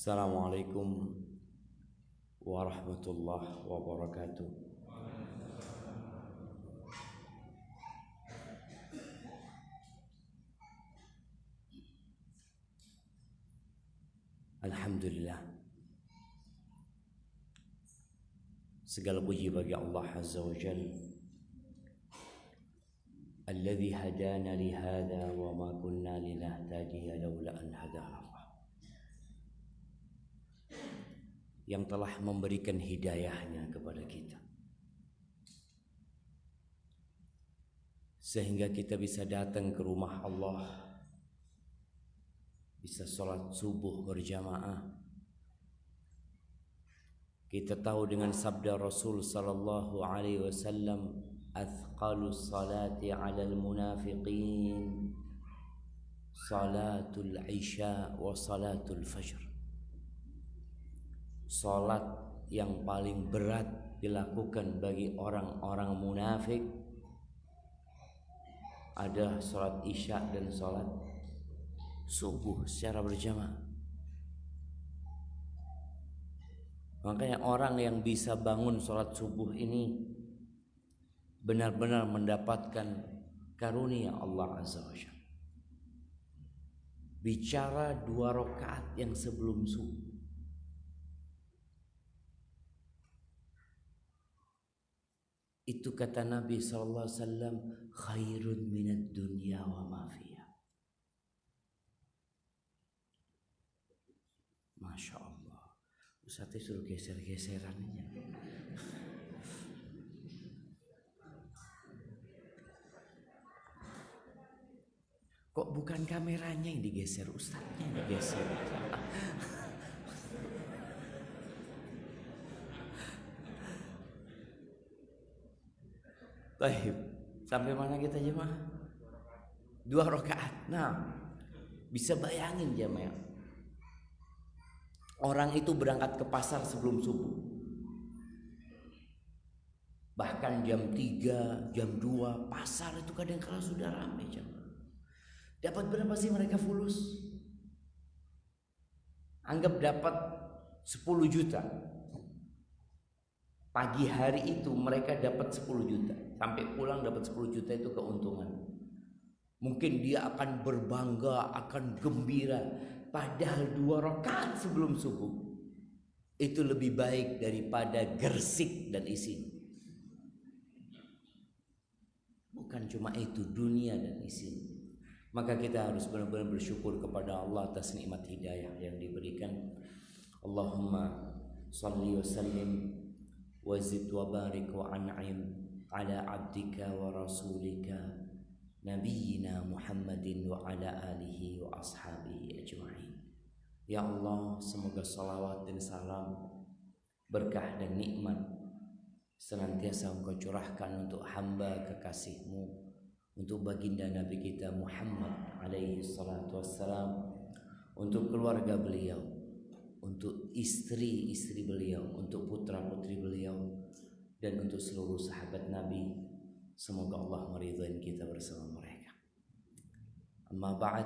Assalamualaikum warahmatullahi wabarakatuh. Alhamdulillah, segala puji bagi Allah Azza wa Jalla, alladzi hadana li hadza wa ma kunna linahtadiya laula an hadana Allah, yang telah memberikan hidayahnya kepada kita sehingga kita bisa datang ke rumah Allah, bisa sholat subuh berjamaah. Kita tahu dengan sabda Rasul sallallahu alaihi wasallam, athqalus salati 'alal munafiqin salatul isya wa salatul fajr. Salat yang paling berat dilakukan bagi orang-orang munafik adalah salat isya dan salat subuh secara berjamaah. Makanya orang yang bisa bangun salat subuh ini benar-benar mendapatkan karunia Allah Azza wa Jalla. Bicara 2 rakaat yang sebelum subuh, itu kata Nabi sallallahu alaihi wasallam, khairun minad dunya wa ma fiha. Masya Allah, Ustaz suruh geser-geseran aja. Kok bukan kameranya yang digeser, Ustaznya yang digeser. Baik, sampai mana kita jemaah? 2 rakaat. Nah, bisa bayangin jemaah, orang itu berangkat ke pasar sebelum subuh, bahkan jam 3, jam 2 pasar itu kadang-kala sudah ramai jemaah. Dapat berapa sih mereka fulus? Anggap dapat 10 juta. Pagi hari itu mereka dapat 10 juta. Sampai pulang dapat 10 juta itu keuntungan. Mungkin dia akan berbangga, akan gembira. Padahal 2 rakaat sebelum subuh itu lebih baik daripada gersik dan isi. Bukan cuma itu, dunia dan isi. Maka kita harus benar-benar bersyukur kepada Allah atas nikmat hidayah yang diberikan. Allahumma salli wa sallim wa zid wa barik wa an'im ala abdika wa rasulika nabiyyina Muhammadin wa ala alihi wa ashabihi ajma'in. Ya Allah, semoga salawat dan salam, berkah dan nikmat senantiasa Engkau curahkan untuk hamba kekasih-Mu, untuk baginda Nabi kita Muhammad alaihi salatu wassalam, untuk keluarga beliau, untuk istri-istri beliau, untuk putra-putri beliau, dan untuk seluruh sahabat Nabi. Semoga Allah meridhai kita bersama mereka. Amma ba'd,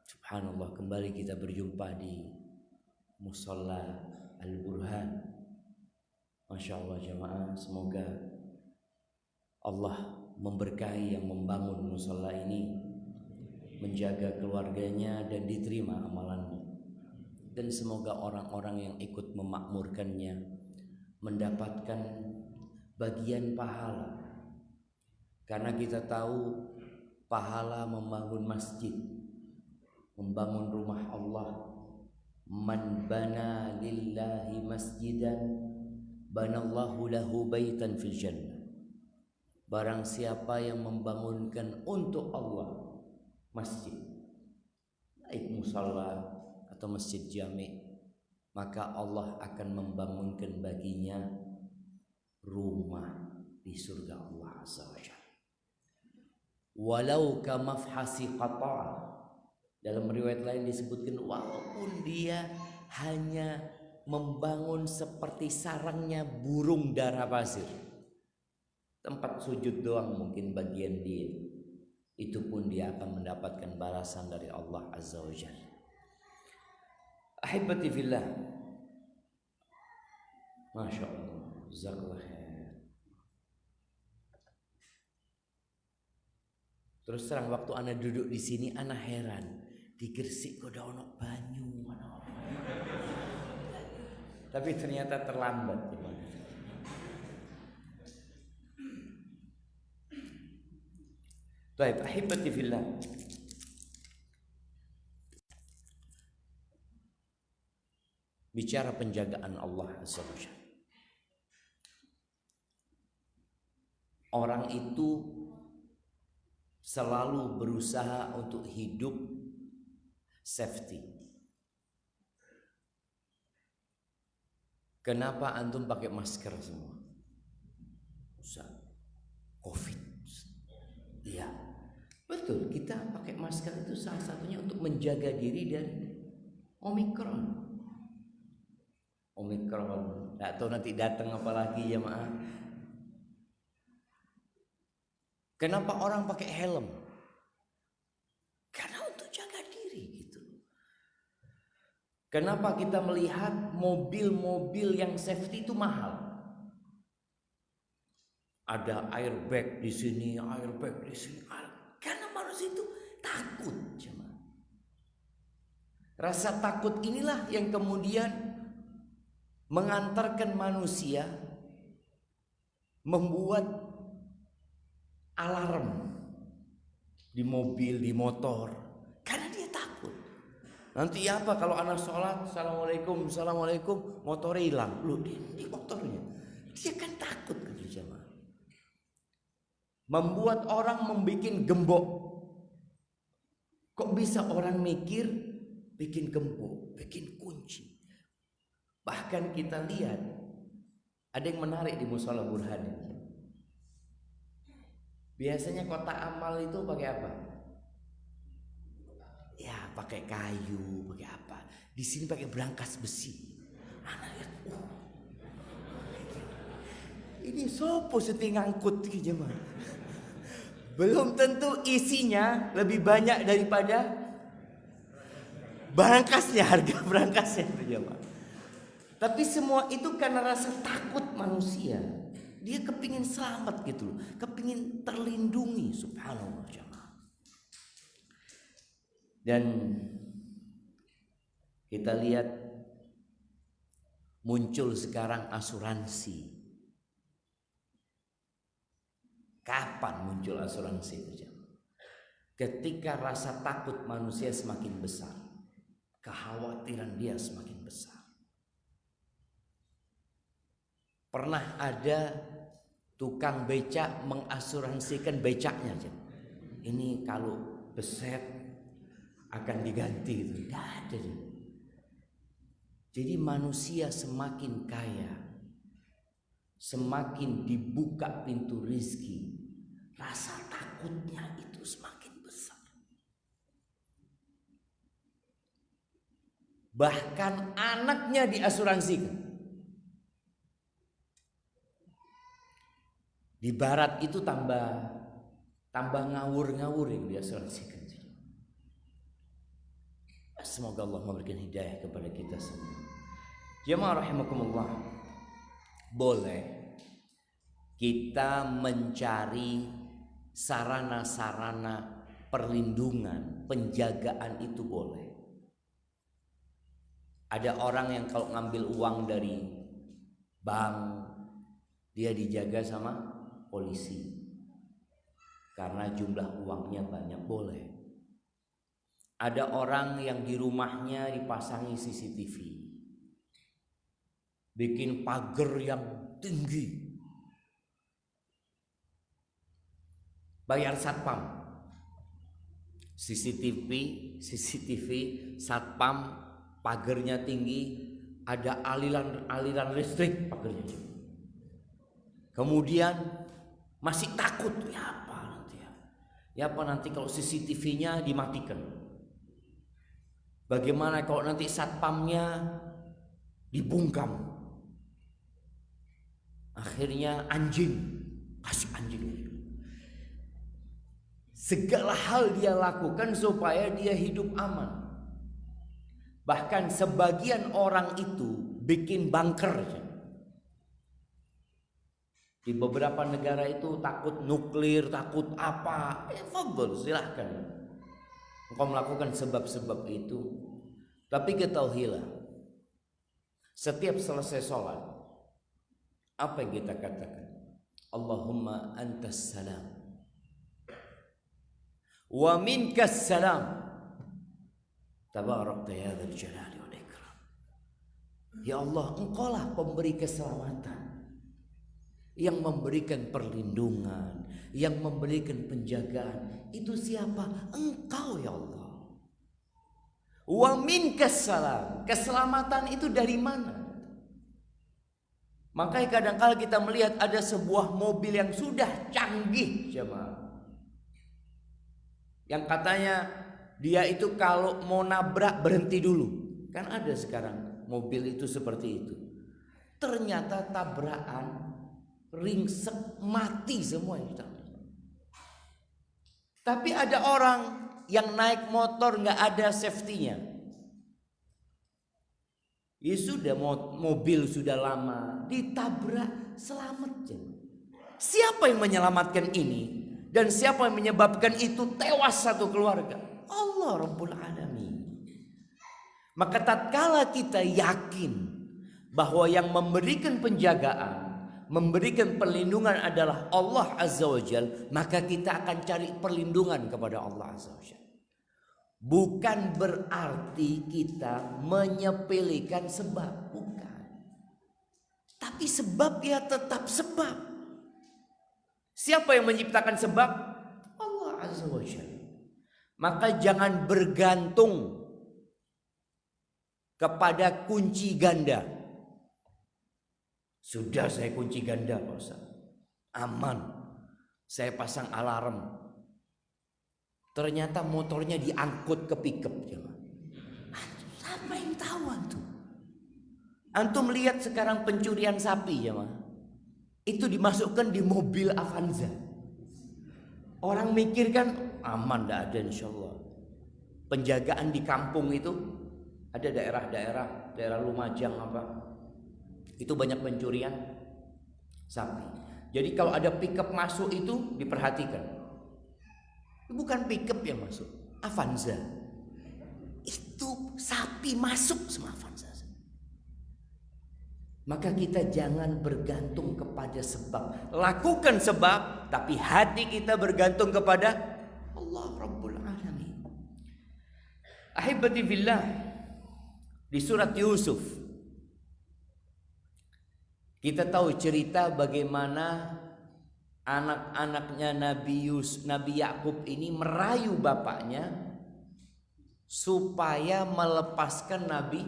subhanallah, kembali kita berjumpa di Musalla Al-Burhan. Masya Allah jemaah, semoga Allah memberkahi yang membangun musalla ini, menjaga keluarganya dan diterima amalannya. Dan semoga orang-orang yang ikut memakmurkannya mendapatkan bagian pahala. Karena kita tahu pahala membangun masjid, membangun rumah Allah. Man bana lillahi masjidan banallahu lahu baitan fil jannah. Barang siapa yang membangunkan untuk Allah masjid, baik musalla atau masjid jami', maka Allah akan membangunkan baginya rumah di surga Allah Azza wa Jalla. Walau ka mafhasi qata', dalam riwayat lain disebutkan walaupun dia hanya membangun seperti sarangnya burung dara pasir, tempat sujud doang mungkin bagian dia, itu pun dia akan mendapatkan balasan dari Allah Azza wa Jalla. Ahibati fillah. Masya Allah. Jazakallah khair. Terus terang waktu ana duduk di sini ana heran. Di Gresik kok ada ono banyu mana apa. Tapi ternyata terlambat. Baik, ahibati fillah. Bicara penjagaan Allah Azza wa Jalla. Orang itu selalu berusaha untuk hidup safety. Kenapa antum pakai masker semua? Usah COVID. Iya, betul. Kita pakai masker itu salah satunya untuk menjaga diri dari Omikron. Nggak tahu nanti datang apa lagi ya maaf. Kenapa orang pakai helm? Karena untuk jaga diri gitu. Kenapa kita melihat mobil-mobil yang safety itu mahal? Ada airbag di sini, airbag di sini. Karena manusia itu takut, jemaah. Rasa takut inilah yang kemudian mengantarkan manusia membuat alarm di mobil, di motor, karena dia takut. Nanti apa kalau anak sholat, assalamualaikum, assalamualaikum, motornya hilang, lu di motornya, dia kan takut gitu jemaah. Membuat orang membikin gembok. Kok bisa orang mikir bikin gembok, bikin kunci? Bahkan kita lihat ada yang menarik di Mushola Burhanin. Biasanya kotak amal itu pakai apa? Ya pakai kayu, pakai apa? Di sini pakai berangkas besi. Anak lihat, ini sopo seti ngangkut gitu mah. Belum tentu isinya lebih banyak daripada berangkasnya, harga berangkasnya itu mah. Tapi semua itu karena rasa takut manusia. Dia kepingin selamat gitu loh, kepingin terlindungi, subhanallah jemaah. Dan kita lihat muncul sekarang asuransi. Kapan muncul asuransi itu jemaah? Ketika rasa takut manusia semakin besar, kekhawatiran dia semakin besar. Pernah ada tukang becak mengasuransikan becaknya aja. Ini kalau beset akan diganti itu. Enggak ada. Jadi manusia semakin kaya, semakin dibuka pintu rizki, rasa takutnya itu semakin besar. Bahkan anaknya diasuransikan. Di barat itu tambah ngawur-ngawur yang diasuransikan. Semoga Allah memberikan hidayah kepada kita semua. Jemaah rahimakumullah. Boleh kita mencari sarana-sarana perlindungan, penjagaan itu boleh. Ada orang yang kalau ngambil uang dari bank, dia dijaga sama polisi karena jumlah uangnya banyak, boleh. Ada orang yang di rumahnya dipasangi CCTV, bikin pagar yang tinggi, bayar satpam, CCTV satpam, pagarnya tinggi, ada aliran listrik pagarnya. Kemudian masih takut, ya apa nanti kalau CCTV-nya dimatikan? Bagaimana kalau nanti satpamnya dibungkam? Akhirnya kasih anjing. Segala hal dia lakukan supaya dia hidup aman. Bahkan sebagian orang itu bikin bunker. Di beberapa negara itu takut nuklir, takut apa. Fadl, silahkan. Engkau melakukan sebab-sebab itu. Tapi ketahuilah, setiap selesai sholat, apa yang kita katakan? Allahumma antas salam wa minkas salam tabarakta ya dzal jalali wal ikram. Ya Allah, engkaulah pemberi keselamatan, yang memberikan perlindungan, yang memberikan penjagaan. Itu siapa? Engkau ya Allah. Wa minkas salam. Keselamatan itu dari mana? Makanya kadang-kala kita melihat ada sebuah mobil yang sudah canggih, jemaah, yang katanya dia itu kalau mau nabrak berhenti dulu. Kan ada sekarang mobil itu seperti itu. Ternyata tabrakan, ringsek, mati semua. Tapi ada orang yang naik motor nggak ada safety-nya. Ya sudah, mobil sudah lama ditabrak, selamat. Siapa yang menyelamatkan ini? Dan siapa yang menyebabkan itu tewas satu keluarga? Allah Rabbul Alamin. Maka tatkala kita yakin bahwa yang memberikan penjagaan, memberikan perlindungan adalah Allah Azza wa Jal, maka kita akan cari perlindungan kepada Allah Azza wa Jal. Bukan berarti kita menyepelekan sebab, bukan. Tapi sebab ya tetap sebab. Siapa yang menciptakan sebab? Allah Azza wa Jalla. Maka jangan bergantung kepada kunci ganda. Sudah saya kunci ganda Pak Ustaz, aman. Saya pasang alarm. Ternyata motornya diangkut ke pickup. Siapa yang tahu antum? Antum lihat sekarang pencurian sapi ya, itu dimasukkan di mobil Avanza. Orang mikir kan aman, tidak ada insyaallah. Penjagaan di kampung itu ada daerah Lumajang apa, itu banyak pencurian sapi. Jadi kalau ada pickup masuk itu diperhatikan. Bukan pickup yang masuk, Avanza. Itu sapi masuk semua Avanza. Maka kita jangan bergantung kepada sebab. Lakukan sebab, tapi hati kita bergantung kepada Allah Rabbul Alamin. Ahibati billah, di surat Yusuf kita tahu cerita bagaimana anak-anaknya Nabi Yakub ini merayu bapaknya supaya melepaskan Nabi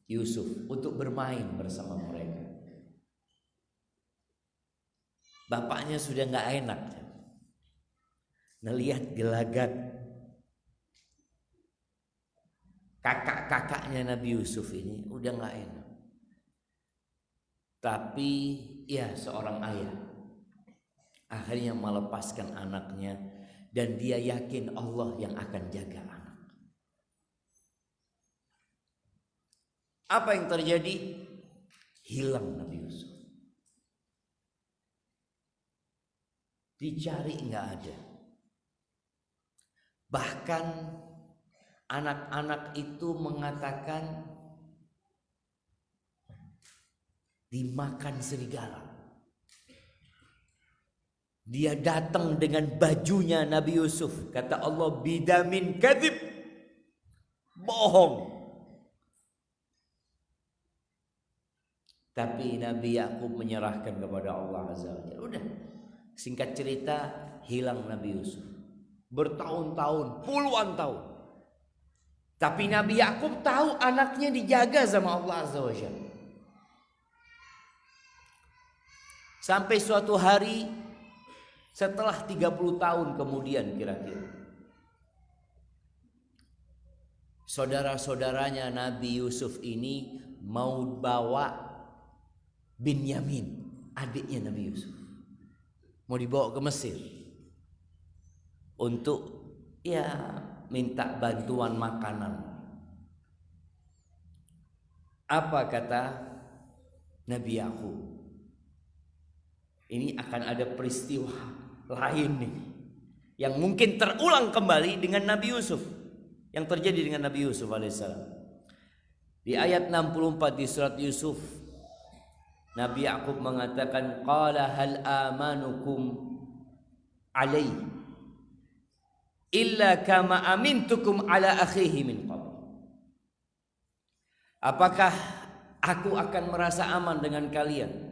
Yusuf untuk bermain bersama mereka. Bapaknya sudah nggak enak, ngelihat gelagat kakak-kakaknya Nabi Yusuf ini, udah nggak enak. Tapi ya seorang ayah akhirnya melepaskan anaknya, dan dia yakin Allah yang akan jaga anak. Apa yang terjadi? Hilang Nabi Yusuf. Dicari nggak ada. Bahkan anak-anak itu mengatakan dimakan serigala. Dia datang dengan bajunya Nabi Yusuf. Kata Allah, bidamin kadzib, bohong. Tapi Nabi Yakub menyerahkan kepada Allah Azza wa Jalla. Udah, singkat cerita, hilang Nabi Yusuf. Bertahun-tahun, puluhan tahun. Tapi Nabi Yakub tahu anaknya dijaga sama Allah Azza wa Jalla. Sampai suatu hari, setelah 30 tahun kemudian kira-kira, saudara-saudaranya Nabi Yusuf ini mau bawa Binyamin, adiknya Nabi Yusuf, mau dibawa ke Mesir untuk ya minta bantuan makanan. Apa kata Nabi Yakub? Ini akan ada peristiwa lain nih yang mungkin terulang kembali dengan Nabi Yusuf, yang terjadi dengan Nabi Yusuf alaihissalam. Di ayat 64 di surat Yusuf, Nabi Yakub mengatakan, qala hal amanukum alaihi illa kama amintukum ala akhihi min qabl. Apakah aku akan merasa aman dengan kalian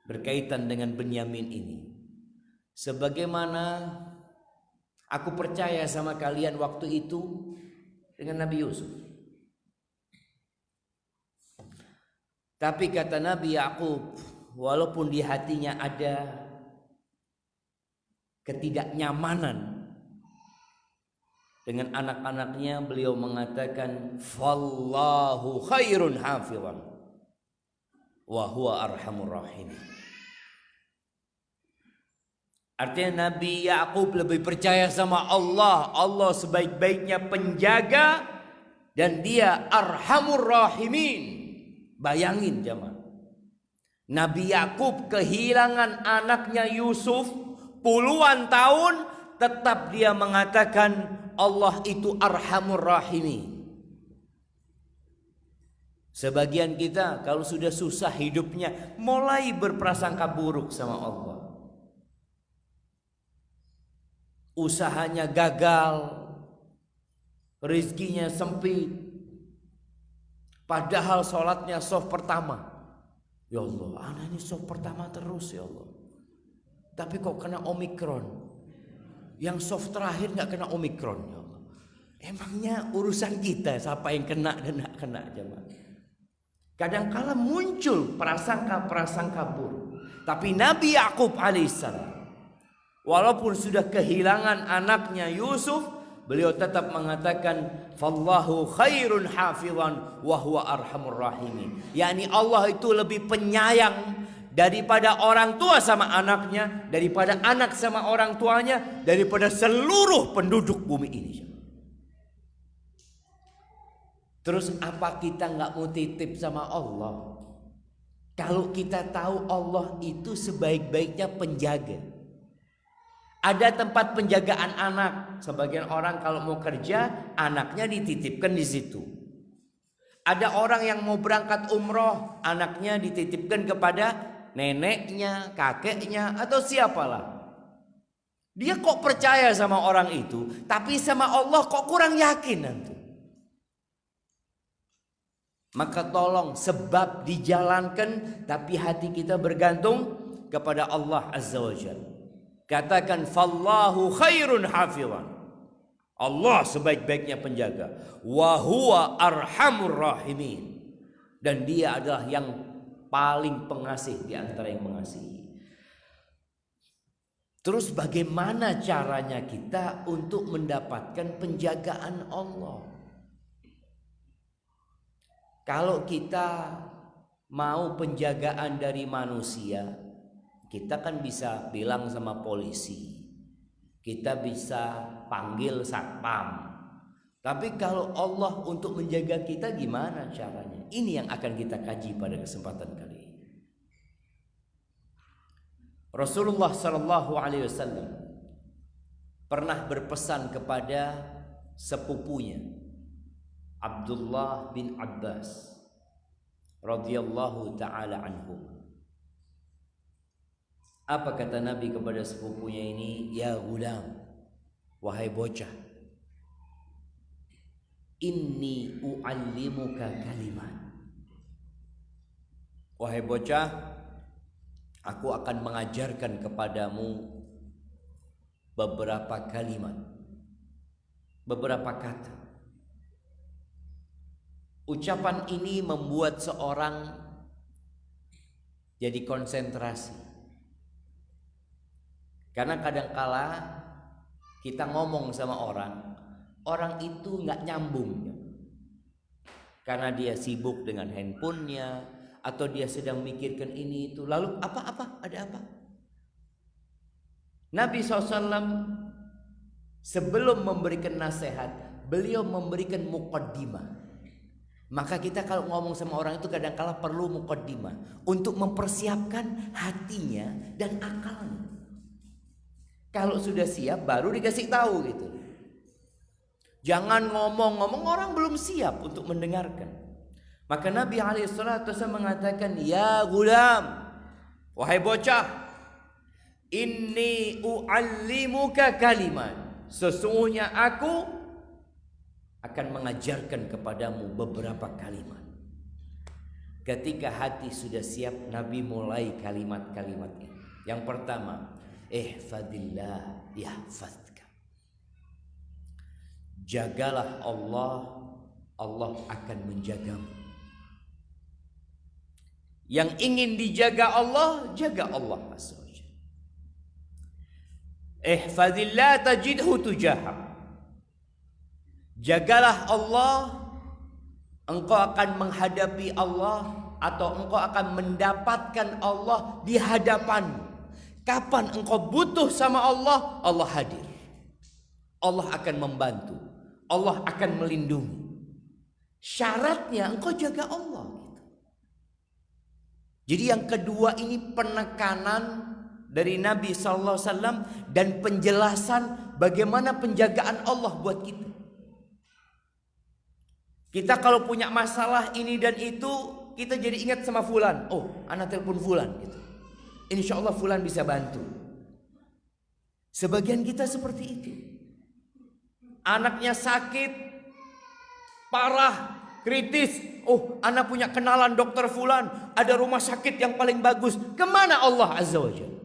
berkaitan dengan Benyamin ini, sebagaimana aku percaya sama kalian waktu itu dengan Nabi Yusuf. Tapi kata Nabi Yakub, walaupun di hatinya ada ketidaknyamanan dengan anak-anaknya, beliau mengatakan, fallahu khairun hafizan wa huwa arhamur rahim. Artinya Nabi Yakub lebih percaya sama Allah. Allah sebaik-baiknya penjaga dan dia arhamur rahimin. Bayangin jemaah, Nabi Yakub kehilangan anaknya Yusuf puluhan tahun, tetap dia mengatakan Allah itu arhamur rahimin. Sebagian kita kalau sudah susah hidupnya mulai berprasangka buruk sama Allah. Usahanya gagal, rezekinya sempit, padahal sholatnya soft pertama. Ya Allah, anak ini soft pertama terus ya Allah. Tapi kok kena Omikron. Yang soft terakhir gak kena Omikron ya Allah. Emangnya urusan kita siapa yang kena dan gak kena jemaah. Kadangkala muncul prasangka-prasangka buruk. Tapi Nabi Yakub alaihissalam, walaupun sudah kehilangan anaknya Yusuf, beliau tetap mengatakan fallahu khairun hafizan wa huwa arhamur rahimin. yakni Allah itu lebih penyayang daripada orang tua sama anaknya, daripada anak sama orang tuanya, daripada seluruh penduduk bumi ini. Terus apa kita nggak mau titip sama Allah? Kalau kita tahu Allah itu sebaik-baiknya penjaga. Ada tempat penjagaan anak. Sebagian orang kalau mau kerja, anaknya dititipkan di situ. Ada orang yang mau berangkat umroh, anaknya dititipkan kepada neneknya, kakeknya, atau siapalah. Dia kok percaya sama orang itu, tapi sama Allah kok kurang yakin nanti. Maka tolong sebab dijalankan, tapi hati kita bergantung kepada Allah Azza wa Jalla. Katakan fallahu khairun hafizan. Allah sebaik-baiknya penjaga. Wa huwa arhamur rahimin. Dan dia adalah yang paling pengasih di antara yang mengasihi. Terus bagaimana caranya kita untuk mendapatkan penjagaan Allah? Kalau kita mau penjagaan dari manusia, kita kan bisa bilang sama polisi, kita bisa panggil satpam. Tapi kalau Allah untuk menjaga kita gimana caranya? Ini yang akan kita kaji pada kesempatan kali ini. Rasulullah SAW pernah berpesan kepada sepupunya Abdullah bin Abbas radhiyallahu taala anhu. Apa kata Nabi kepada sepupunya ini? Ya gulam, wahai bocah, inni u'allimuka kalimat. Wahai bocah, aku akan mengajarkan kepadamu beberapa kalimat, beberapa kata. Ucapan ini membuat seorang jadi konsentrasi. Karena kadangkala kita ngomong sama orang itu nggak nyambung. Karena dia sibuk dengan handphonenya, atau dia sedang mikirkan ini itu. Lalu apa? Ada apa? Nabi SAW sebelum memberikan nasihat beliau memberikan muqaddimah. Maka kita kalau ngomong sama orang itu kadang-kala perlu muqaddimah untuk mempersiapkan hatinya dan akalnya. Kalau sudah siap baru dikasih tahu gitu. Jangan ngomong-ngomong orang belum siap untuk mendengarkan. Maka Nabi SAW mengatakan, ya gulam, wahai bocah, inni u'allimuka kalimat. Sesungguhnya aku akan mengajarkan kepadamu beberapa kalimat. Ketika hati sudah siap, Nabi mulai kalimat-kalimat ini. Yang pertama, ihfadillah yahfadka. Jagalah Allah, Allah akan menjagamu. Yang ingin dijaga Allah, jaga Allah azza wajalla. Ihfadillah tajidhu tujahak. Jagalah Allah, engkau akan menghadapi Allah, atau engkau akan mendapatkan Allah di hadapanmu. Kapan engkau butuh sama Allah, Allah hadir. Allah akan membantu, Allah akan melindungi. Syaratnya engkau jaga Allah. Jadi yang kedua ini penekanan dari Nabi SAW dan penjelasan bagaimana penjagaan Allah buat kita. Kita kalau punya masalah ini dan itu, kita jadi ingat sama fulan. Oh, anak telepon fulan gitu. Insya Allah fulan bisa bantu. Sebagian kita seperti itu. Anaknya sakit, parah, kritis. Oh, anak punya kenalan dokter fulan, ada rumah sakit yang paling bagus. Kemana Allah azza wa jalla?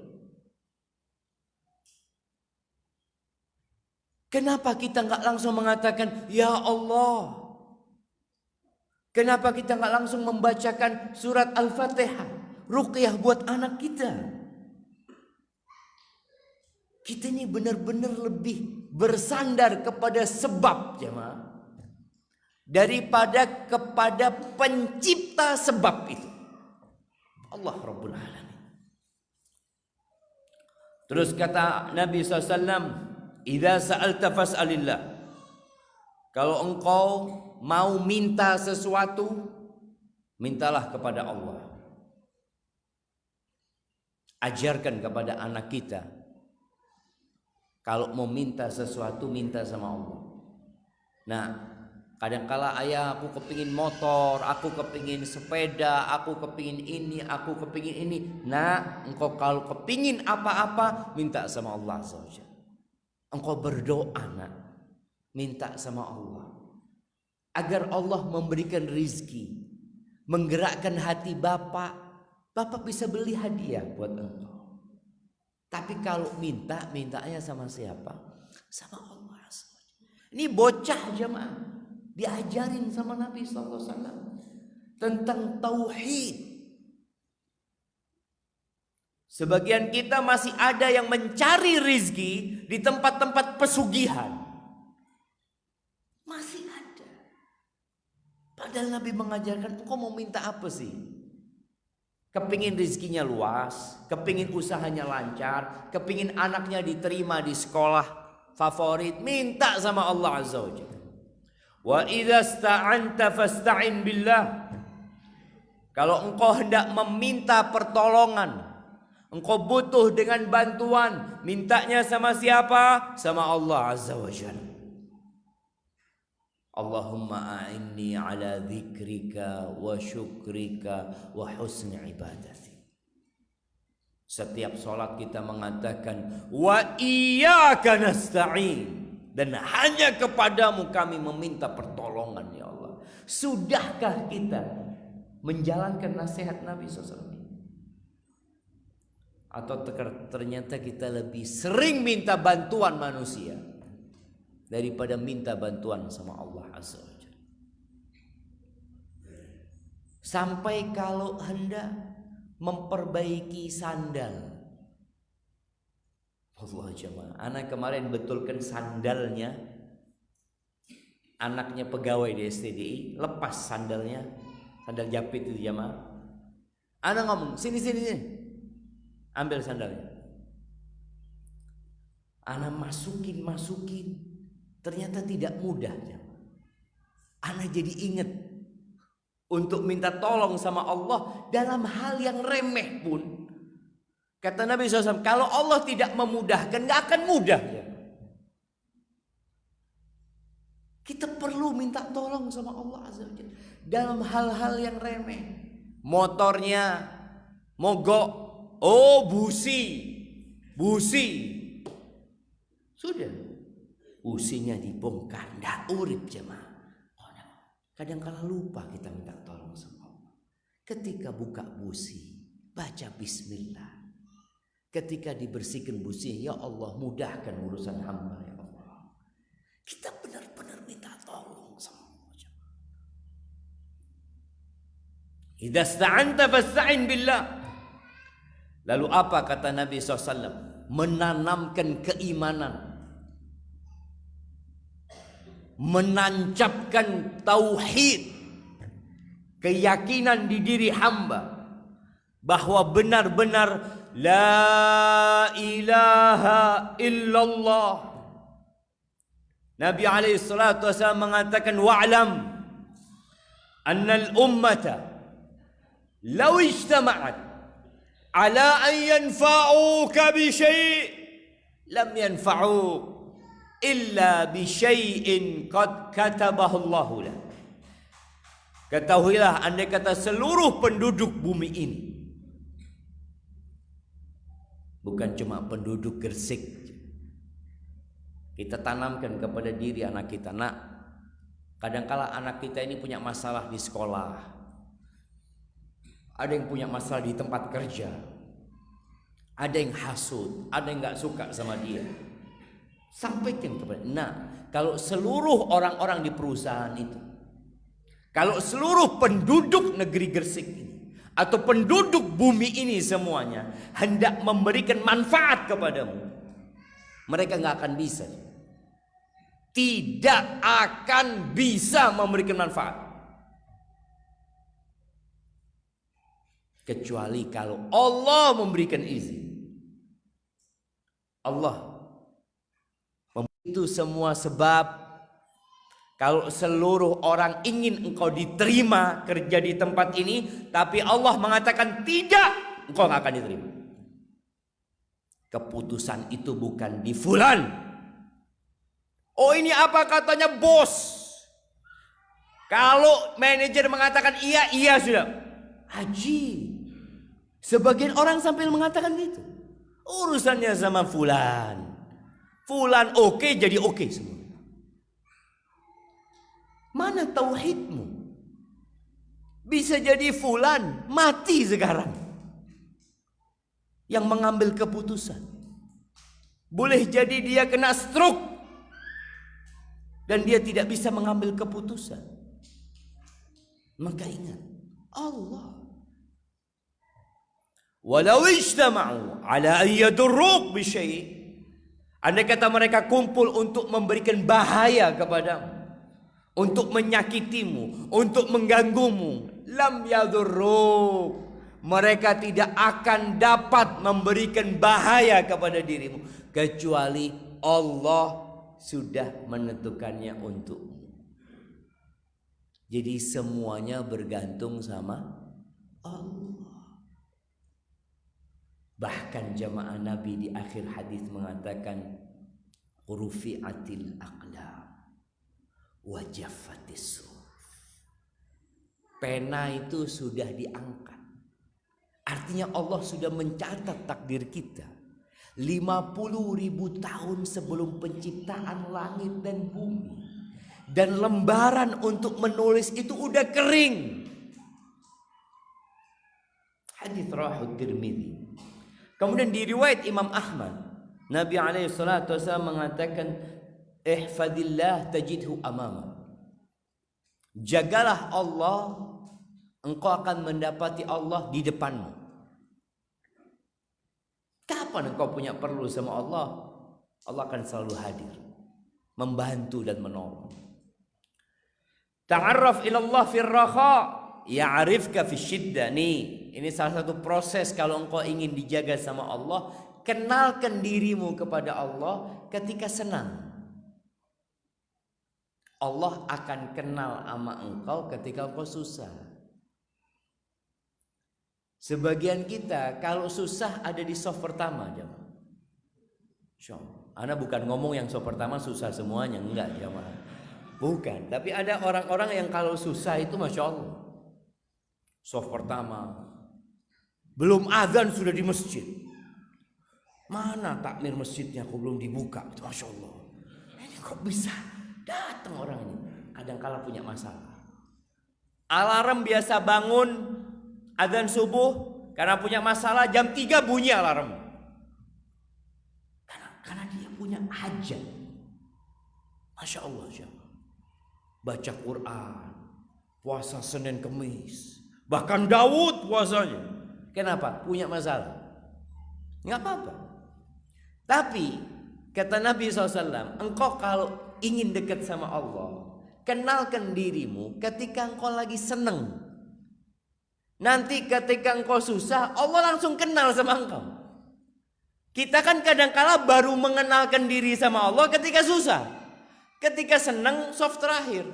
Kenapa kita nggak langsung mengatakan ya Allah? Kenapa kita nggak langsung membacakan surat Al-Fatihah, ruqyah buat anak kita? Kita ini benar-benar lebih bersandar kepada sebab, jemaah, daripada kepada pencipta sebab itu, Allah Rabbul Alamin. Terus kata Nabi SAW, idza sa'alta fas'alillah. Kalau engkau mau minta sesuatu, mintalah kepada Allah. Ajarkan kepada anak kita, kalau mau minta sesuatu, minta sama Allah. Nah, kadangkala ayah, aku kepingin motor, aku kepingin sepeda, aku kepingin ini, aku kepingin ini. Nah, engkau kalau kepingin apa-apa, minta sama Allah saja. Engkau berdoa, nak, minta sama Allah agar Allah memberikan rizki, menggerakkan hati bapak. Bapak bisa beli hadiah buat engkau. Tapi kalau mintanya sama siapa? Sama Allah. Ini bocah jemaah, diajarin sama Nabi SAW tentang tauhid. Sebagian kita masih ada yang mencari rizki di tempat-tempat pesugihan. Masih ada. Padahal Nabi mengajarkan, engkau mau minta apa sih? Kepingin rizkinya luas, kepingin usahanya lancar, kepingin anaknya diterima di sekolah favorit, minta sama Allah Azza wa Jalla. Wa idza sta'anta fasta'in billah. Kalau engkau hendak meminta pertolongan, engkau butuh dengan bantuan, mintanya sama siapa? Sama Allah Azza wa Jalla. Allahumma a'inni ala dzikrika wa syukrika wa husni ibadati. Setiap sholat kita mengatakan wa iyyaka nasta'in, dan hanya kepadamu kami meminta pertolongan ya Allah. Sudahkah kita menjalankan nasihat Nabi SAW? Atau ternyata kita lebih sering minta bantuan manusia daripada minta bantuan sama Allah Azza wa Jalla. Sampai kalau hendak memperbaiki sandal, Allah jemaah, anak kemarin betulkan sandalnya, anaknya pegawai di STDI, lepas sandalnya, sandal jepit itu jemaah. Anak ngomong, sini, ambil sandalnya. Anak masukin, Ternyata tidak mudah. Ana jadi ingat untuk minta tolong sama Allah dalam hal yang remeh pun. Kata Nabi SAW, kalau Allah tidak memudahkan, gak akan mudah. Kita perlu minta tolong sama Allah Azza wa Jalla dalam hal-hal yang remeh. Motornya mogok, oh busi. Sudah, businya dibongkar, ndak urip jemaah. Kadang-kala lupa kita minta tolong sama Allah. Ketika buka busi, baca bismillah. Ketika dibersihkan busi, ya Allah mudahkan urusan hamba ya Allah. Kita benar-benar minta tolong sama Allah. Idza sta'anta fasta'in billah. Lalu apa kata Nabi SAW? Menanamkan keimanan, menancapkan tauhid, keyakinan di diri hamba bahwa benar-benar la ilaha illallah. Nabi alaihi salatu wasallam mengatakan wa'lam anna al-ummata law ijtama'at ala an yanfa'uka bi syai' lam yanfa'uk illa bi syai'in qad katabahu Allah lah. Ketahuilah, andai kata seluruh penduduk bumi ini, bukan cuma penduduk Gresik, kita tanamkan kepada diri anak kita, nak, kadangkala anak kita ini punya masalah di sekolah, ada yang punya masalah di tempat kerja, ada yang hasut, ada yang gak suka sama dia. Sampaikan kepada, nah, kalau seluruh orang-orang di perusahaan itu, kalau seluruh penduduk negeri Gresik ini atau penduduk bumi ini semuanya hendak memberikan manfaat kepadamu, mereka gak akan bisa. Tidak akan bisa memberikan manfaat. Kecuali kalau Allah memberikan izin. Allah itu semua sebab. Kalau seluruh orang ingin engkau diterima kerja di tempat ini, tapi Allah mengatakan tidak, engkau gak akan diterima. Keputusan itu bukan di fulan. Oh, ini apa katanya bos. Kalau manajer mengatakan iya, iya sudah. Haji. Sebagian orang sampai mengatakan gitu. Urusannya sama fulan. Fulan oke, jadi oke semua. Mana tauhidmu? Bisa jadi fulan mati sekarang yang mengambil keputusan. Boleh jadi dia kena stroke dan dia tidak bisa mengambil keputusan. Maka ingat, Allah. Walau ijtama'u ala an yadurruk bi syai'. Andai kata mereka kumpul untuk memberikan bahaya kepadamu, untuk menyakitimu, untuk mengganggumu, lam yadurruk. Mereka tidak akan dapat memberikan bahaya kepada dirimu kecuali Allah sudah menentukannya untukmu. Jadi semuanya bergantung sama Allah. Bahkan jamaah Nabi di akhir hadis mengatakan rufi'atil aqlam wa jaffatis suhuf. Pena itu sudah diangkat. Artinya Allah sudah mencatat takdir kita 50.000 tahun sebelum penciptaan langit dan bumi. Dan lembaran untuk menulis itu udah kering. Hadis rawahu Tirmidzi. Kemudian di riwayat Imam Ahmad, Nabi alaihi salatu wasallam mengatakan, ihfadillah tajidhu amama. Jagalah Allah, engkau akan mendapati Allah di depanmu. Kapan engkau punya perlu sama Allah, Allah akan selalu hadir, membantu dan menolong. Ta'arraf ila Allah fir raha, ya'rifka fi syiddah. Nih, ini salah satu proses kalau engkau ingin dijaga sama Allah. Kenalkan dirimu kepada Allah ketika senang. Allah akan kenal sama engkau ketika engkau susah. Sebagian kita kalau susah ada di soft pertama, jemaah. Ana bukan ngomong yang soft pertama susah semuanya, enggak jemaah. Bukan, tapi ada orang-orang yang kalau susah itu Masya Allah. Soft pertama, belum azan sudah di masjid. Mana takmir masjidnya kok belum dibuka? Itu Masya Allah. Ini kok bisa datang orang ini? Kadang-kala punya masalah. Alarm biasa bangun azan subuh, karena punya masalah jam 3 bunyi alarm. Karena dia punya hajat. Masya Allah. Baca Quran, puasa Senin Kemis, bahkan Daud puasanya. Kenapa? Punya masalah. Nggak apa-apa. Tapi kata Nabi SAW, engkau kalau ingin dekat sama Allah, kenalkan dirimu ketika engkau lagi seneng. Nanti ketika engkau susah, Allah langsung kenal sama engkau. Kita kan kadang-kala baru mengenalkan diri sama Allah ketika susah. Ketika seneng soft terakhir.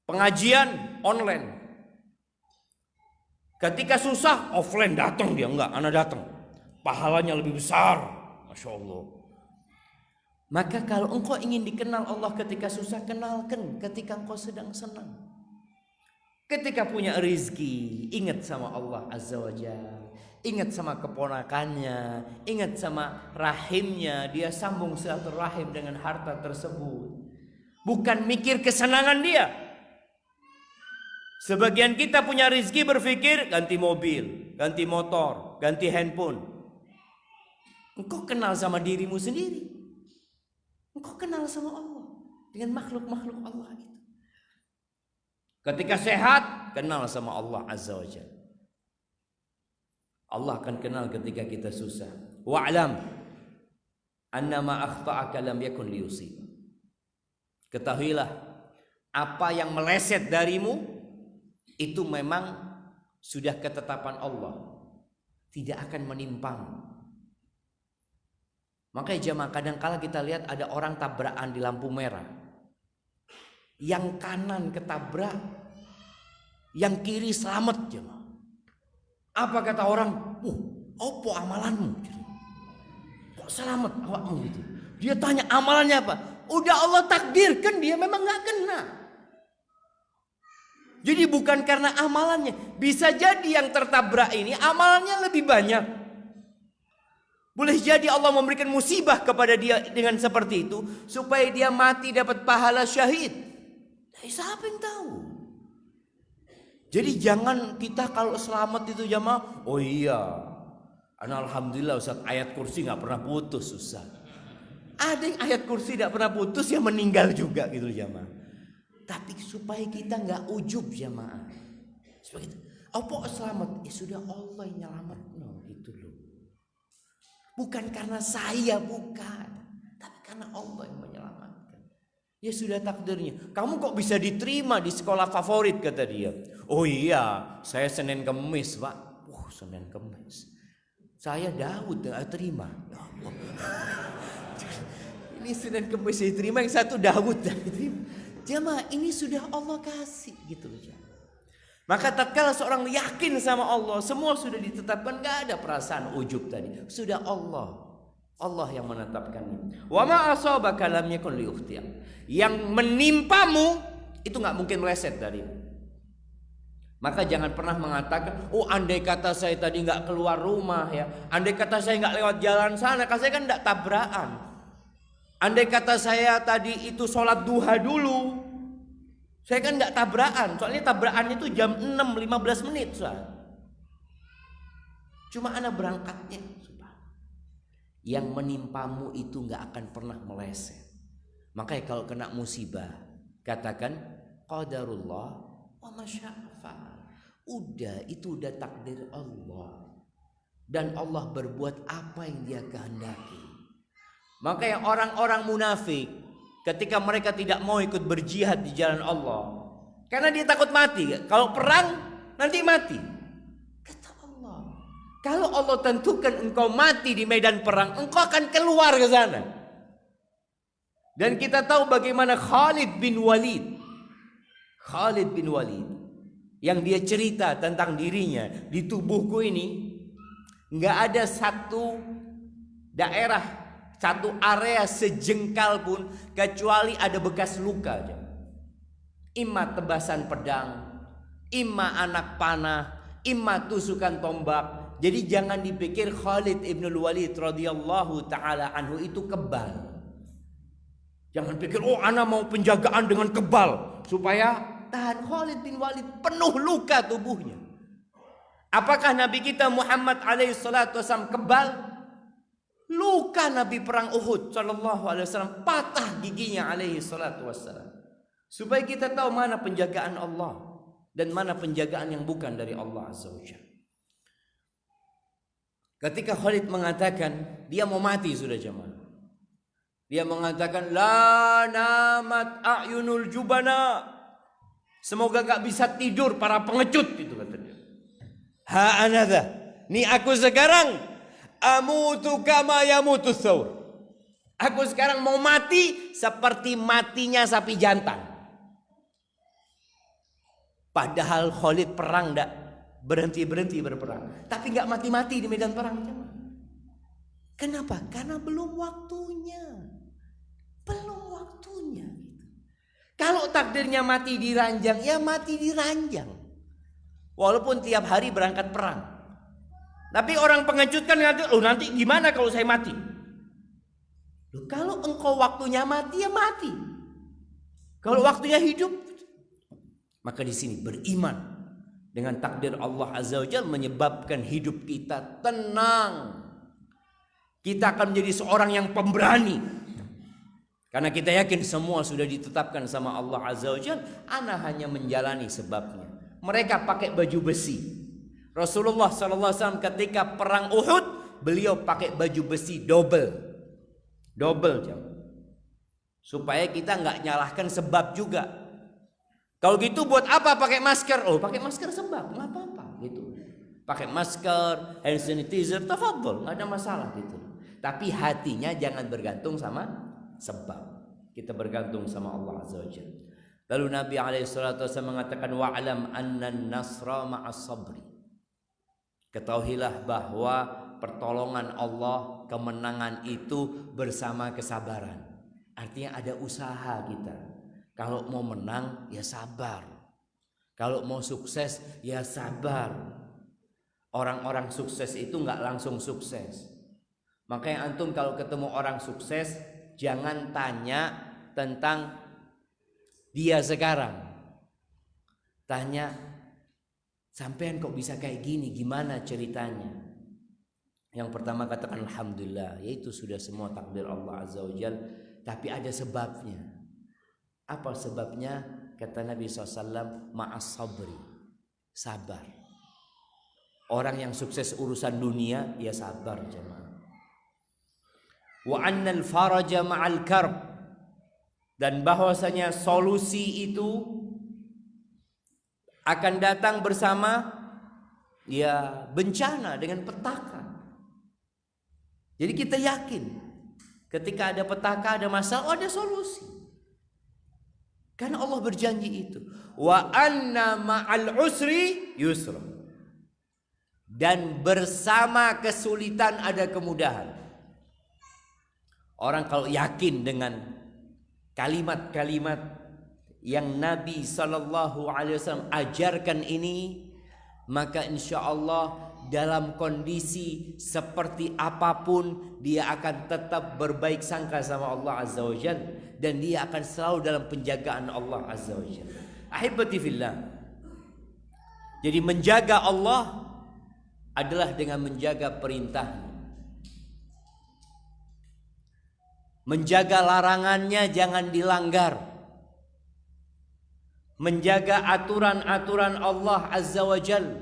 Pengajian online. Ketika susah offline datang dia, enggak, ana datang. Pahalanya lebih besar. Masya Allah. Maka kalau engkau ingin dikenal Allah ketika susah, kenalkan ketika engkau sedang senang. Ketika punya rezeki, ingat sama Allah Azza wa Jalla. Ingat sama keponakannya, ingat sama rahimnya, dia sambung silaturahim dengan harta tersebut. Bukan mikir kesenangan dia. Sebagian kita punya rezeki berpikir ganti mobil, ganti motor, ganti handphone. Engkau kenal sama dirimu sendiri. Engkau kenal sama Allah dengan makhluk-makhluk Allah itu. Ketika sehat, kenal sama Allah Azza wa Jalla. Allah akan kenal ketika kita susah. Wa'lam annama akhta'aka lam yakun liyusib. Ketahuilah apa yang meleset darimu itu memang sudah ketetapan Allah, tidak akan menimpamu. Makanya jemaah, kadang-kala kita lihat ada orang tabrakan di lampu merah. Yang kanan ketabrak, yang kiri selamat jemaah. Apa kata orang? Opo amalanmu? Kok selamat awakmu gitu? Dia tanya amalannya apa? Udah Allah takdirkan dia memang gak kena. Jadi bukan karena amalannya. Bisa jadi yang tertabrak ini amalannya lebih banyak. Boleh jadi Allah memberikan musibah kepada dia dengan seperti itu, supaya dia mati dapat pahala syahid. Siapa yang tahu? Jadi jangan kita kalau selamat itu jamaah, oh iya, alhamdulillah Ustaz, ayat kursi gak pernah putus Ustaz. Ada yang ayat kursi gak pernah putus, ya meninggal juga gitu jamaah. Tapi supaya kita gak ujub jamaah. Supaya kita, apa selamat? Ya sudah Allah yang nyelamat, no, gitu loh. Bukan karena saya, bukan. Tapi karena Allah yang menyelamatkan. Ya sudah takdirnya. Kamu kok bisa diterima di sekolah favorit kata dia. Oh iya, saya Senin Kemis Pak. Senin Kemis. Saya Daud terima. Ya Allah. Ini Senin Kemis diterima, yang satu Daud diterima. Jemaah, ini sudah Allah kasih gitu loh. Maka tatkala seorang yakin sama Allah, semua sudah ditetapkan, gak ada perasaan ujub tadi. Sudah Allah yang menetapkannya. Wa ma asabaka lam yakun liyukhti'a. Yang menimpamu itu enggak mungkin meleset darimu. Maka jangan pernah mengatakan, oh andai kata saya tadi enggak keluar rumah ya, andai kata saya enggak lewat jalan sana, kan saya kan enggak tabrakan. Andai kata saya tadi itu sholat duha dulu, saya kan enggak tabrakan. Soalnya tabrakan itu jam 6.15 menit, Soal. Cuma anak berangkatnya. Yang menimpamu itu gak akan pernah meleset. Makanya kalau kena musibah, katakan qadarullah wa masya'afa'al. Udah, itu udah takdir Allah. Dan Allah berbuat apa yang dia kehendaki. Makanya orang-orang munafik, ketika mereka tidak mau ikut berjihad di jalan Allah, karena dia takut mati. Kalau perang nanti mati. Kata Allah, kalau Allah tentukan engkau mati di medan perang, engkau akan keluar ke sana. Dan kita tahu bagaimana Khalid bin Walid yang dia cerita tentang dirinya, di tubuhku ini nggak ada satu daerah, satu area sejengkal pun kecuali ada bekas luka aja. Imma tebasan pedang, imma anak panah, imma tusukan tombak. Jadi jangan dipikir Khalid ibn Walid radhiyallahu taala anhu itu kebal. Jangan pikir, oh ana mau penjagaan dengan kebal supaya tahan. Khalid bin Walid penuh luka tubuhnya. Apakah Nabi kita Muhammad alaihi salatu wasallam kebal? Luka Nabi perang Uhud sallallahu alaihi wasallam, patah giginya alaihi salatu wasallam. Supaya kita tahu mana penjagaan Allah dan mana penjagaan yang bukan dari Allah azza wajalla. Ketika Khalid mengatakan dia mau mati sudah jemaah. Dia mengatakan la namat a'yunul jubana. Semoga gak bisa tidur para pengecut itu kata dia. Ha anadha. Ni aku sekarang amutu kama yamutu thawr. Aku sekarang mau mati seperti matinya sapi jantan. Padahal Khalid perang enggak berhenti berperang, tapi enggak mati-mati di medan perang. Kenapa? Karena belum waktunya. Kalau takdirnya mati di ranjang, ya mati di ranjang. Walaupun tiap hari berangkat perang. Tapi orang pengecut kan nanti gimana kalau saya mati? Loh, kalau engkau waktunya mati, ya mati. Kalau waktunya hidup, maka di sini beriman dengan takdir Allah Azza wa Jalla menyebabkan hidup kita tenang. Kita akan menjadi seorang yang pemberani. Karena kita yakin semua sudah ditetapkan sama Allah Azza wa Jalla. Ana hanya menjalani sebabnya. Mereka pakai baju besi. Rasulullah SAW ketika perang Uhud, beliau pakai baju besi double jam. Supaya kita nggak nyalahkan sebab juga. Kalau gitu buat apa pakai masker? Oh, pakai masker sebab, nggak apa-apa gitu. Pakai masker, hand sanitizer, tafadhol, nggak ada masalah gitu. Tapi hatinya jangan bergantung sama sebab. Kita bergantung sama Allah Azza wa Jalla. Lalu Nabi alaihissalatu wasallam mengatakan wa'lam anna an-nasra ma'as sabri. Ketahuilah bahwa pertolongan Allah, kemenangan itu bersama kesabaran. Artinya ada usaha kita. Kalau mau menang ya sabar. Kalau mau sukses ya sabar. Orang-orang sukses itu enggak langsung sukses. Makanya antum kalau ketemu orang sukses, jangan tanya tentang dia sekarang. Tanya, sampean kok bisa kayak gini, gimana ceritanya? Yang pertama katakan alhamdulillah, yaitu sudah semua takdir Allah Azza wa Jalla. Tapi ada sebabnya. Apa sebabnya? Kata Nabi SAW, ma'as sabri, sabar. Orang yang sukses urusan dunia, ya sabar jemaah. Wa annal faraja ma'al karb, dan bahwasanya solusi itu akan datang bersama ya bencana dengan petaka. Jadi kita yakin ketika ada petaka, ada masalah, ada solusi. Karena Allah berjanji itu. Wa anna ma'al usri yusra, dan bersama kesulitan ada kemudahan. Orang kalau yakin dengan kalimat-kalimat yang Nabi SAW ajarkan ini, maka insya Allah dalam kondisi seperti apapun dia akan tetap berbaik sangka sama Allah Azza wa Jalla, dan dia akan selalu dalam penjagaan Allah Azza wa Jalla. Ahibati fillah. Jadi menjaga Allah adalah dengan menjaga perintahnya. Menjaga larangannya jangan dilanggar. Menjaga aturan-aturan Allah Azza wa Jalla,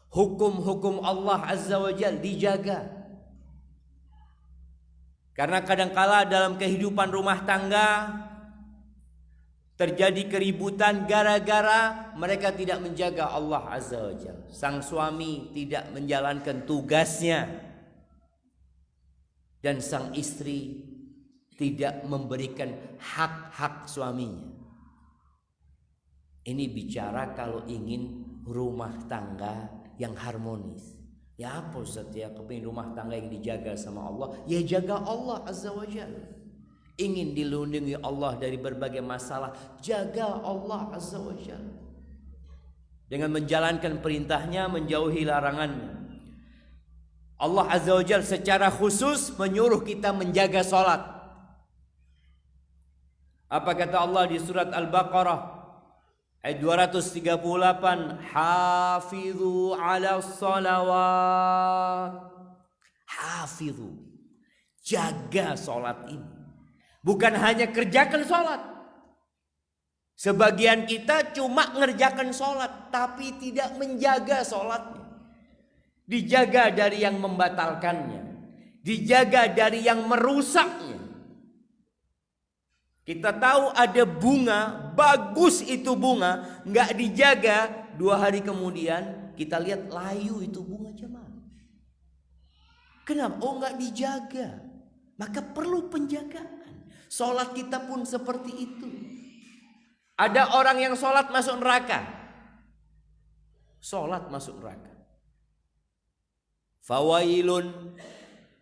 hukum-hukum Allah Azza wa Jalla dijaga. Karena kadangkala dalam kehidupan rumah tangga terjadi keributan gara-gara mereka tidak menjaga Allah Azza wa Jalla. Sang suami tidak menjalankan tugasnya, dan sang istri tidak memberikan hak-hak suaminya. Ini bicara kalau ingin rumah tangga yang harmonis. Ya apa Ustaz ya, kepingin rumah tangga yang dijaga sama Allah, ya jaga Allah Azza wa Jalla. Ingin dilindungi Allah dari berbagai masalah, jaga Allah Azza wa Jalla. Dengan menjalankan perintahnya, menjauhi larangannya. Allah Azza wa Jalla secara khusus menyuruh kita menjaga salat. Apa kata Allah di surat Al-Baqarah ayat 238? Hafizu ala salawat. Hafizu, jaga salat ini. Bukan hanya kerjakan salat. Sebagian kita cuma ngerjakan salat tapi tidak menjaga salatnya. Dijaga dari yang membatalkannya, dijaga dari yang merusaknya. Kita tahu ada bunga, bagus itu bunga, nggak dijaga, 2 hari kemudian kita lihat layu itu bunga jemaah. Kenapa? Oh nggak dijaga, maka perlu penjagaan. Sholat kita pun seperti itu. Ada orang yang sholat masuk neraka, sholat masuk neraka. Fawailun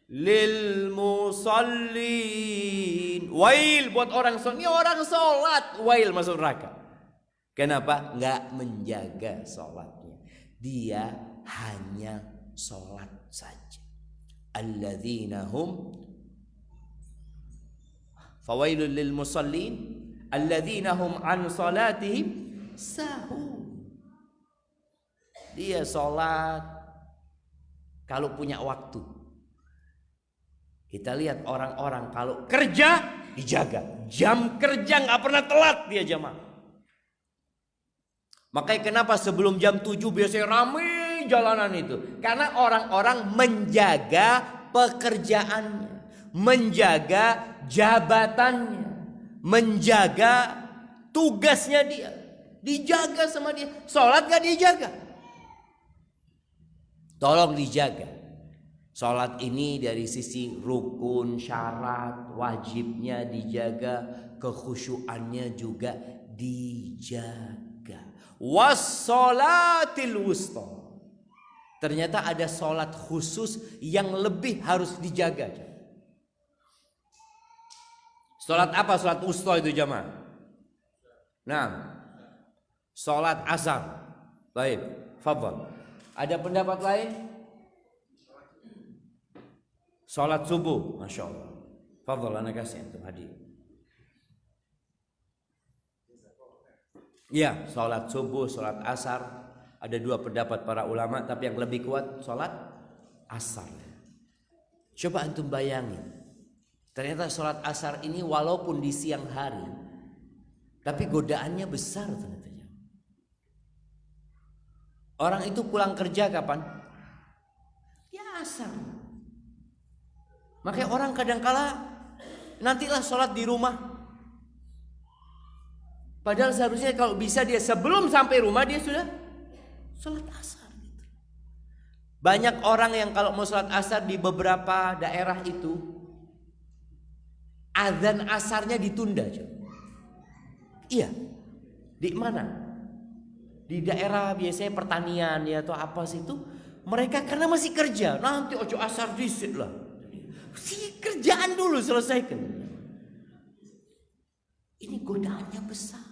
lil musallin. Wail buat orang sholat. Ini orang sholat, wail masuk neraka. Kenapa? Nggak menjaga sholatnya. Dia hanya sholat saja. Alladzina hum fawailun lil musallin alladzina hum an sholatihim sahun. Dia sholat kalau punya waktu. Kita lihat orang-orang kalau kerja dijaga, jam kerja nggak pernah telat dia jamaah. Makanya kenapa sebelum jam 7 biasanya ramai jalanan itu? Karena orang-orang menjaga pekerjaannya, menjaga jabatannya, menjaga tugasnya dia, dijaga sama dia. Sholat gak dijaga? Tolong dijaga. Sholat ini dari sisi rukun, syarat, wajibnya dijaga, kekhusyuannya juga dijaga. Wassolatil wusta. Ternyata ada sholat khusus yang lebih harus dijaga. Sholat apa? Sholat wusta itu jamaah. Nah, sholat asar. Baik, fadhal. Ada pendapat lain? Salat subuh, masya Allah. Fadhal, anak kasih antum hadir. Ya, salat subuh, salat asar. Ada 2 pendapat para ulama, tapi yang lebih kuat salat asar. Coba antum bayangin. Ternyata salat asar ini walaupun di siang hari, tapi godaannya besar ternyata. Orang itu pulang kerja kapan? Ya asar. Makanya orang kadangkala nantilah sholat di rumah. Padahal seharusnya kalau bisa dia sebelum sampai rumah dia sudah sholat asar. Banyak orang yang kalau mau sholat asar di beberapa daerah itu azan asarnya ditunda. Iya. Di mana? Di daerah biasanya pertanian ya atau apa sih itu, mereka karena masih kerja, nanti ojo asar disit lah. Si kerjaan dulu selesaikan. Ini godaannya besar.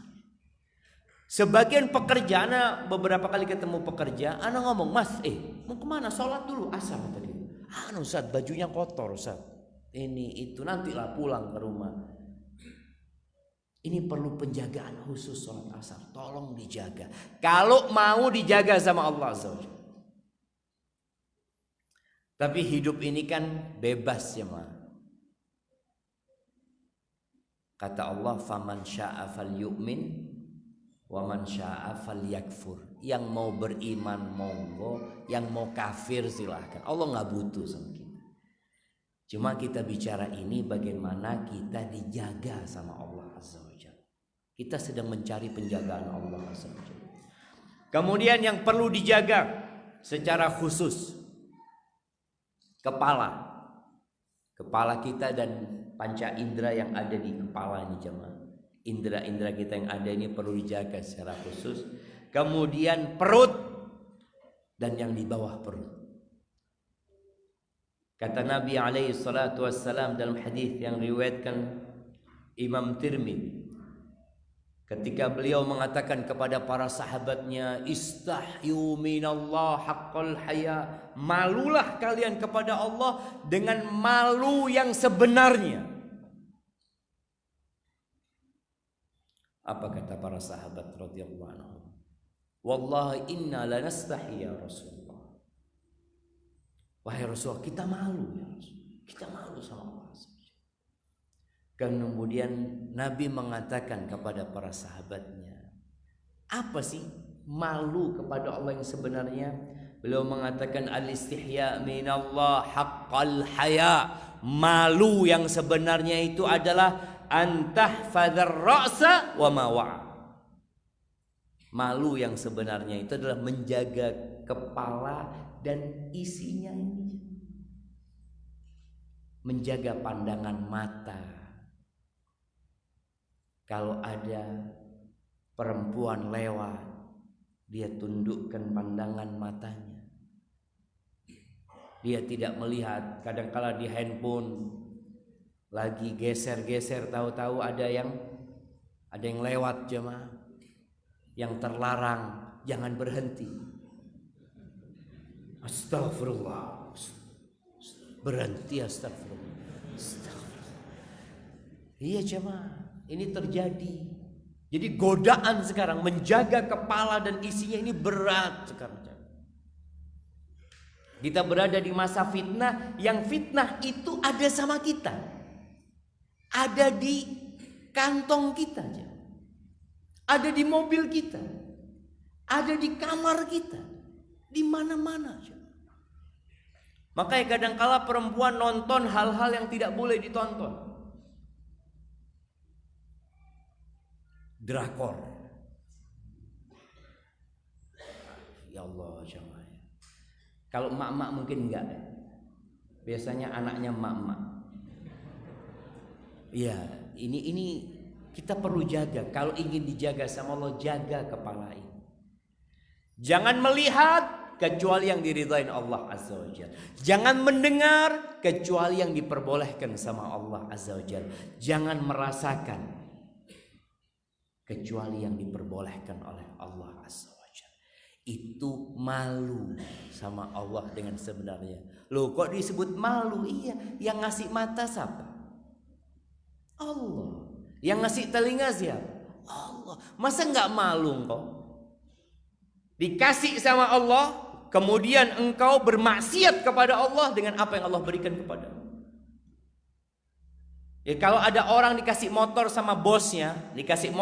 Sebagian pekerjaan, beberapa kali ketemu pekerja, anak ngomong, "Mas, mau kemana? Sholat dulu asar tadi." Ustaz, bajunya kotor, Ustaz. Ini itu nantilah pulang ke rumah. Ini perlu penjagaan khusus sholat asar. Tolong dijaga. Kalau mau dijaga sama Allah Azza wa Jalla. Tapi hidup ini kan bebas ya ma. Kata Allah, "Faman syaa'a falyu'min wa man syaa'a falyakfur." Yang mau beriman monggo, yang mau kafir silahkan. Allah nggak butuh sama kita. Cuma kita bicara ini bagaimana kita dijaga sama Allah Azza wa Jalla. Kita sedang mencari penjagaan Allah Azza wa Jalla. Kemudian yang perlu dijaga secara khusus kepala kita dan panca indera yang ada di kepala ini jemaah. Indera-indera kita yang ada ini perlu dijaga secara khusus. Kemudian perut dan yang di bawah perut. Kata Nabi alaihi salatu wassalam dalam hadis yang riwayatkan Imam Tirmidzi, ketika beliau mengatakan kepada para sahabatnya, istahyu minallah haqqal haya, malulah kalian kepada Allah dengan malu yang sebenarnya. Apa kata para sahabat radhiyallahu anhum? Wallahi inna lanastahi ya Rasulullah. Wahai Rasulullah, kita malu ya Rasul. Kita malu sama Allah. Kemudian Nabi mengatakan kepada para sahabatnya, apa sih malu kepada Allah yang sebenarnya? Beliau mengatakan al-istihya minallah haqqal haya. Malu yang sebenarnya itu adalah antahfadzar ra'sa wa ma wa'a. Malu yang sebenarnya itu adalah menjaga kepala dan isinya ini. Menjaga pandangan mata. Kalau ada perempuan lewat, dia tundukkan pandangan matanya. Dia tidak melihat. Kadang-kala di handphone lagi geser-geser, tahu-tahu ada yang lewat jemaah, yang terlarang, jangan berhenti. Astagfirullah. Berhenti, astagfirullah. Iya jemaah. Ini terjadi. Jadi godaan sekarang menjaga kepala dan isinya ini berat sekarang. Kita berada di masa fitnah, yang fitnah itu ada sama kita. Ada di kantong kita. Ada di mobil kita. Ada di kamar kita. Di mana-mana. Makanya kadang-kala perempuan nonton hal-hal yang tidak boleh ditonton. Drakor. Ya Allah jemaah. Kalau emak-emak mungkin enggak. Biasanya anaknya emak-emak. Ya, ini kita perlu jaga. Kalau ingin dijaga sama Allah, jaga kepala ini. Jangan melihat kecuali yang diridhain Allah Azza wa Jalla. Jangan mendengar kecuali yang diperbolehkan sama Allah Azza wa Jalla. Jangan merasakan kecuali yang diperbolehkan oleh Allah Azza wa Jalla. Itu malu sama Allah dengan sebenarnya. Loh kok disebut malu? Iya, yang ngasih mata siapa? Allah. Yang ngasih telinga siapa? Allah. Masa enggak malu engkau? Dikasih sama Allah, kemudian engkau bermaksiat kepada Allah dengan apa yang Allah berikan kepada. Ya, kalau ada orang dikasih motor sama bosnya, dikasih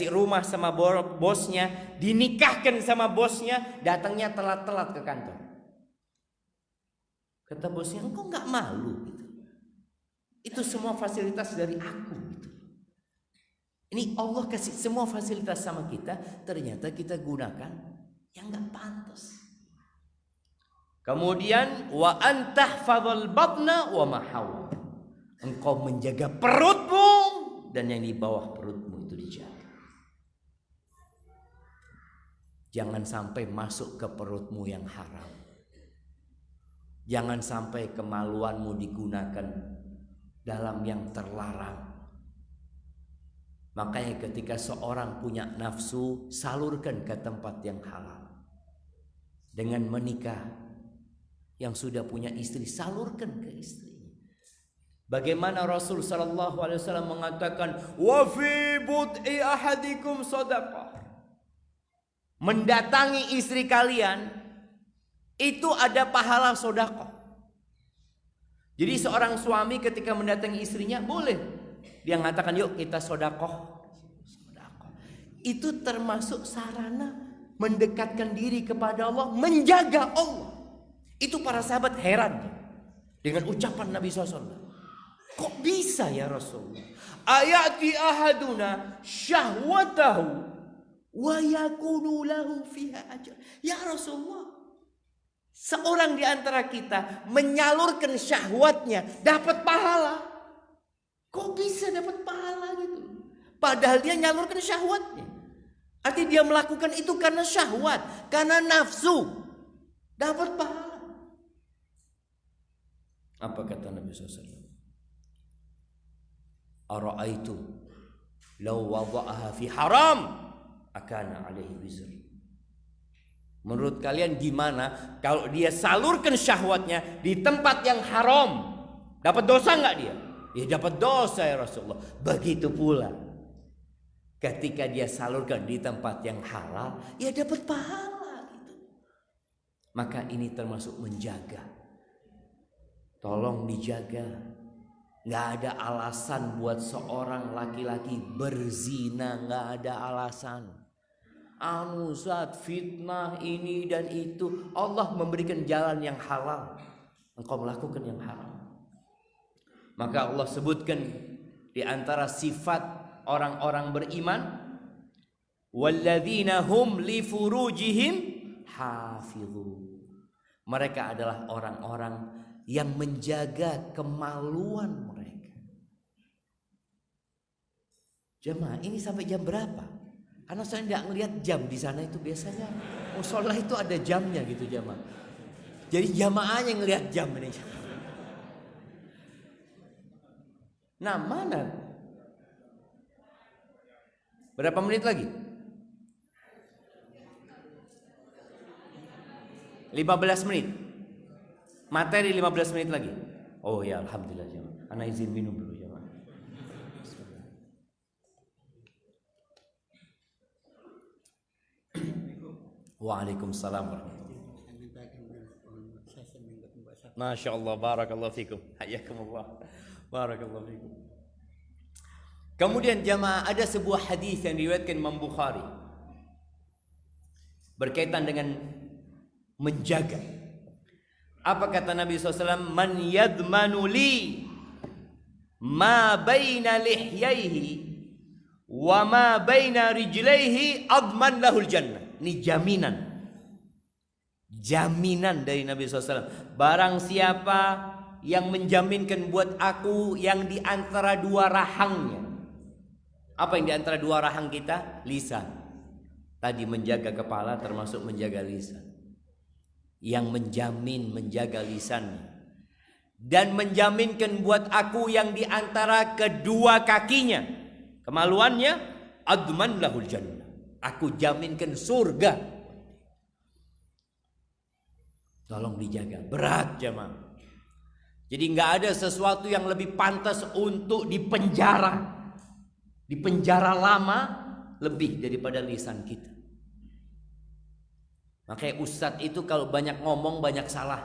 rumah sama bosnya, dinikahkan sama bosnya, datangnya telat-telat ke kantor. Kata bosnya, engkau nggak malu gitu. Itu semua fasilitas dari aku gitu. Ini Allah kasih semua fasilitas sama kita, ternyata kita gunakan yang nggak pantas. Kemudian wa antahfadzal batna wa ma hawa. Engkau menjaga perutmu dan yang di bawah perutmu itu dijaga. Jangan sampai masuk ke perutmu yang haram. Jangan sampai kemaluanmu digunakan dalam yang terlarang. Makanya ketika seorang punya nafsu, salurkan ke tempat yang halal. Dengan menikah, yang sudah punya istri, salurkan ke istri. Bagaimana Rasul sallallahu alaihi wasallam mengatakan, wa fi bud'i ahadikum shadaqah. Mendatangi istri kalian itu ada pahala sedekah. Jadi seorang suami ketika mendatangi istrinya boleh dia mengatakan yuk kita sedekah. Itu termasuk sarana mendekatkan diri kepada Allah, menjaga Allah. Itu para sahabat heran dengan ucapan Nabi SAW. Kok bisa ya Rasulullah? Ayati ahaduna syahwatahu wa yakunu lahu fiha ajr. Ya Rasulullah, Seorang di antara kita menyalurkan syahwatnya dapat pahala. Kok bisa dapat pahala gitu? Padahal dia nyalurkan syahwatnya. Artinya dia melakukan itu karena syahwat, karena nafsu. Dapat pahala. Apa kata Nabi SAW? Ara'aitu law wada'aha fi haram akana alaihi wizr. Menurut kalian gimana kalau dia salurkan syahwatnya di tempat yang haram? Dapat dosa enggak dia? Ya dapat dosa ya Rasulullah. Begitu pula ketika dia salurkan di tempat yang halal, ya dapat pahala gitu. Maka ini termasuk menjaga. Tolong dijaga. Nggak ada alasan buat seorang laki-laki berzina, nggak ada alasan. Saat fitnah ini dan itu, Allah memberikan jalan yang halal. Engkau melakukan yang haram. Maka Allah sebutkan di antara sifat orang-orang beriman, walladzina hum li furujihim hafizun. Mereka adalah orang-orang yang menjaga kemaluan mereka. Jemaah, ini sampai jam berapa? Karena saya tidak ngelihat jam di sana itu biasanya musola itu ada jamnya gitu jemaah. Jadi jamaahnya ngelihat jam ini. Nah, mana? Berapa menit lagi? 15 menit. Materi 15 menit lagi. Oh ya, alhamdulillah jemaah. Ana izin minum dulu jemaah. Waalaikumsalam warahmatullahi wabarakatuh. Masya Allah, barakallahu fikum. Hayakumullah. Barakallahu fikum. Kemudian jamaah, ada sebuah hadis yang diriwayatkan Imam Bukhari berkaitan dengan menjaga. Apa kata Nabi SAW? Man yadmanu li ma baina lihyaihi wa ma baina rijlaihi adman lahul jannah. Ini jaminan. Jaminan dari Nabi SAW. Barang siapa yang menjaminkan buat aku yang di antara dua rahangnya. Apa yang di antara dua rahang kita? Lisan. Tadi menjaga kepala termasuk menjaga lisan. Yang menjamin menjaga lisannya. Dan menjaminkan buat aku yang di antara kedua kakinya. Kemaluannya, adman lahul jannah. Aku jaminkan surga. Tolong dijaga. Berat jemaah. Jadi nggak ada sesuatu yang lebih pantas untuk dipenjara. Dipenjara lama lebih daripada lisan kita. Makanya ustadz itu kalau banyak ngomong banyak salah.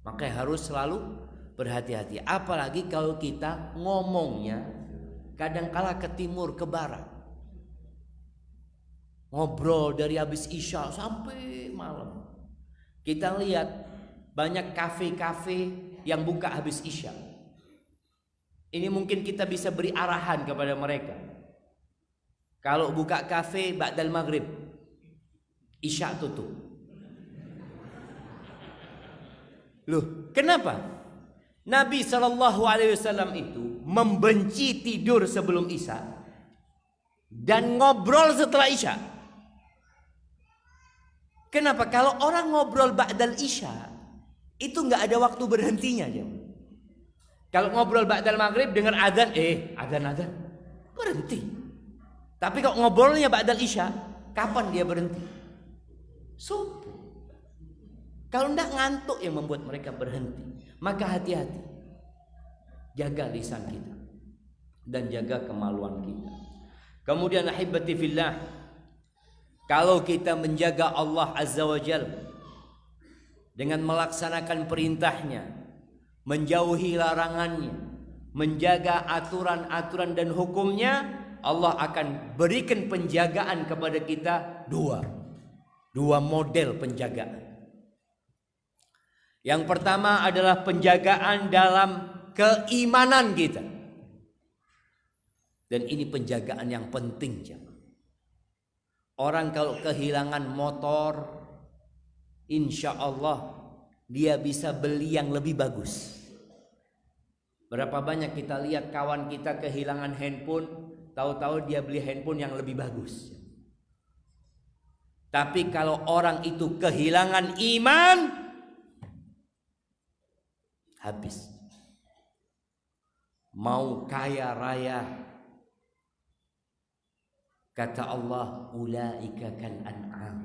Makanya harus selalu berhati-hati. Apalagi kalau kita ngomongnya kadang-kala ke timur ke barat. Ngobrol dari habis isya sampai malam. Kita lihat banyak kafe-kafe yang buka habis isya. Ini mungkin kita bisa beri arahan kepada mereka. Kalau buka kafe ba'dal maghrib, isya tutup. Loh, kenapa? Nabi SAW itu membenci tidur sebelum isya dan ngobrol setelah isya. Kenapa? Kalau orang ngobrol ba'dal isya itu nggak ada waktu berhentinya aja. Kalau ngobrol ba'dal maghrib dengar adzan, adzan berhenti. Tapi kalau ngobrolnya ba'dal isya, kapan dia berhenti? Subuh. Kalau enggak ngantuk yang membuat mereka berhenti. Maka hati-hati. Jaga lisan kita dan jaga kemaluan kita. Kemudian ahibati fillah, kalau kita menjaga Allah Azza wa Jalla dengan melaksanakan perintahnya, menjauhi larangannya, menjaga aturan-aturan dan hukumnya, Allah akan berikan penjagaan kepada kita dua model penjagaan. Yang pertama adalah penjagaan dalam keimanan kita. Dan ini penjagaan yang penting, jemaah. Orang kalau kehilangan motor, insya Allah dia bisa beli yang lebih bagus. Berapa banyak kita lihat kawan kita kehilangan handphone, tahu-tahu dia beli handphone yang lebih bagus. Tapi kalau orang itu kehilangan iman, habis. Mau kaya raya, kata Allah, ulaika kal an'am.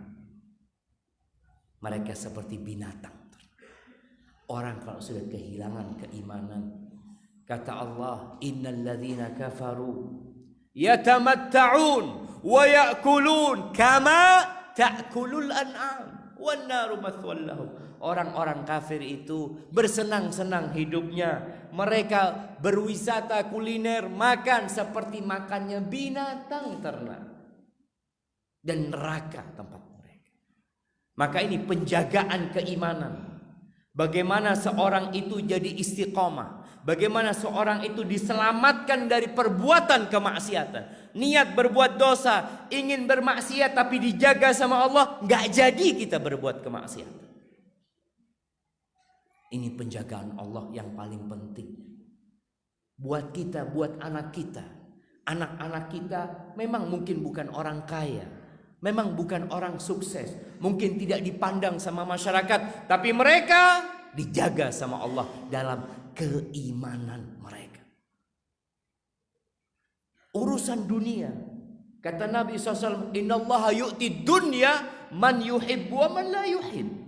Mereka seperti binatang. Orang kalau sudah kehilangan keimanan, kata Allah, innal ladzina kafaru yatamatta'un wa ya'kulun kama ta'kulul an'am wan naru mathwal lahum. Orang-orang kafir itu bersenang-senang hidupnya, mereka berwisata kuliner, makan seperti makannya binatang ternak, dan neraka tempat mereka. Maka ini penjagaan keimanan. Bagaimana seorang itu jadi istiqomah, bagaimana seorang itu diselamatkan dari perbuatan kemaksiatan. Niat berbuat dosa, ingin bermaksiat tapi dijaga sama Allah, nggak jadi kita berbuat kemaksiatan. Ini penjagaan Allah yang paling penting buat kita, buat anak kita. Anak-anak kita memang mungkin bukan orang kaya, memang bukan orang sukses, mungkin tidak dipandang sama masyarakat, tapi mereka dijaga sama Allah dalam keimanan mereka. Urusan dunia, kata Nabi SAW, innallaha yu'ti dunya man yuhibbu wa man la yuhib.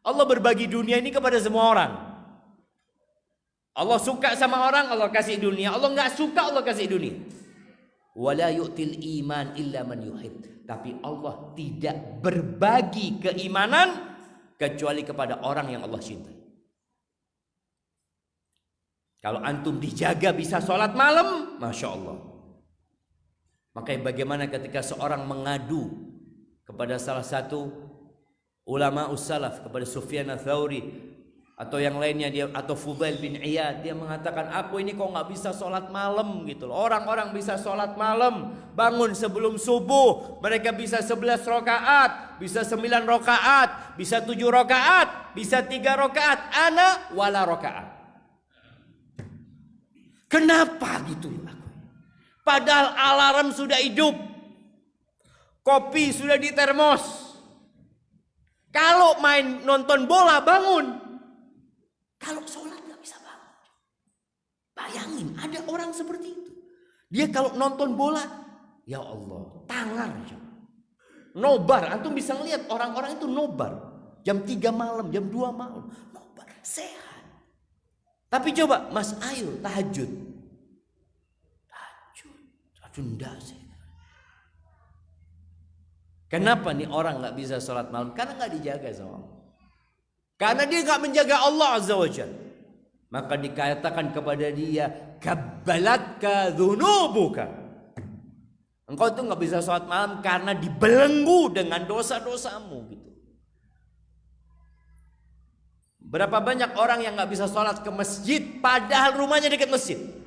Allah berbagi dunia ini kepada semua orang. Allah suka sama orang, Allah kasih dunia. Allah nggak suka, Allah kasih dunia. Wala yu'til iman illa man yuhib. Tapi Allah tidak berbagi keimanan kecuali kepada orang yang Allah cintai. Kalau antum dijaga bisa sholat malam, Masya Allah. Makanya bagaimana ketika seorang mengadu kepada salah satu ulama ussalaf, kepada Sufyan ats-Tsauri atau yang lainnya, dia atau Fudail bin Iyad, dia mengatakan, aku ini kok nggak bisa sholat malam gitu loh. Orang-orang bisa sholat malam, bangun sebelum subuh, mereka bisa 11 rakaat, bisa 9 rakaat, bisa 7 rakaat, bisa 3 rakaat, ana wala rakaat. Kenapa gitu aku? Padahal alarm sudah hidup, kopi sudah di termos. Kalau main nonton bola bangun, kalau sholat nggak bisa bangun. Bayangin ada orang seperti itu. Dia kalau nonton bola, ya Allah, tangan nobar. Antum bisa ngelihat orang-orang itu nobar jam 3 malam, jam 2 malam, nobar, sehat. Tapi coba Mas Ayu tahajud enggak sih. Kenapa nih orang nggak bisa sholat malam? Karena nggak dijaga sama Allah. Karena dia nggak menjaga Allah Azza wa Jalla. Maka dikatakan kepada dia, kabbalatka dzunubuka. Engkau tuh nggak bisa sholat malam karena dibelenggu dengan dosa-dosamu gitu. Berapa banyak orang yang nggak bisa sholat ke masjid padahal rumahnya dekat masjid.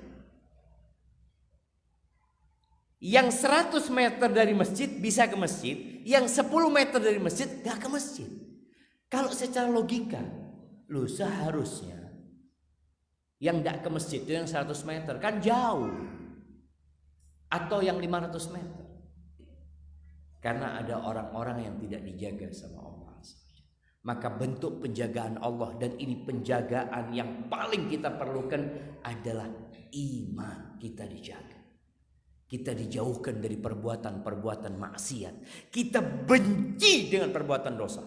Yang 100 meter dari masjid bisa ke masjid, yang 10 meter dari masjid gak ke masjid. Kalau secara logika, lu seharusnya yang gak ke masjid itu yang 100 meter, kan jauh. Atau yang 500 meter. Karena ada orang-orang yang tidak dijaga sama Allah. Maka bentuk penjagaan Allah, dan ini penjagaan yang paling kita perlukan adalah iman kita dijaga. Kita dijauhkan dari perbuatan-perbuatan maksiat. Kita benci dengan perbuatan dosa.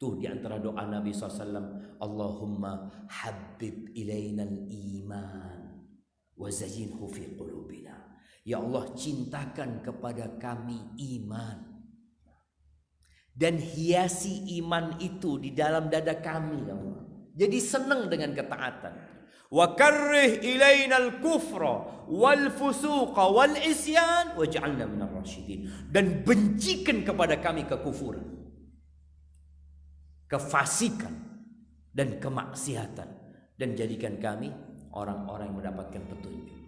Tuh di antara doa Nabi SAW, Allahumma habib ilainal iman wa zayyinhu fi qulubina. Ya Allah, cintakan kepada kami iman, dan hiasi iman itu di dalam dada kami, ya Allah. Jadi senang dengan ketaatan. Wa karrih ilainal kufra wal fusuqa wal isyan waj'alna minar rasyidin. Dan bencikan kepada kami kekufuran, kefasikan, dan kemaksiatan, dan jadikan kami orang-orang yang mendapatkan petunjuk.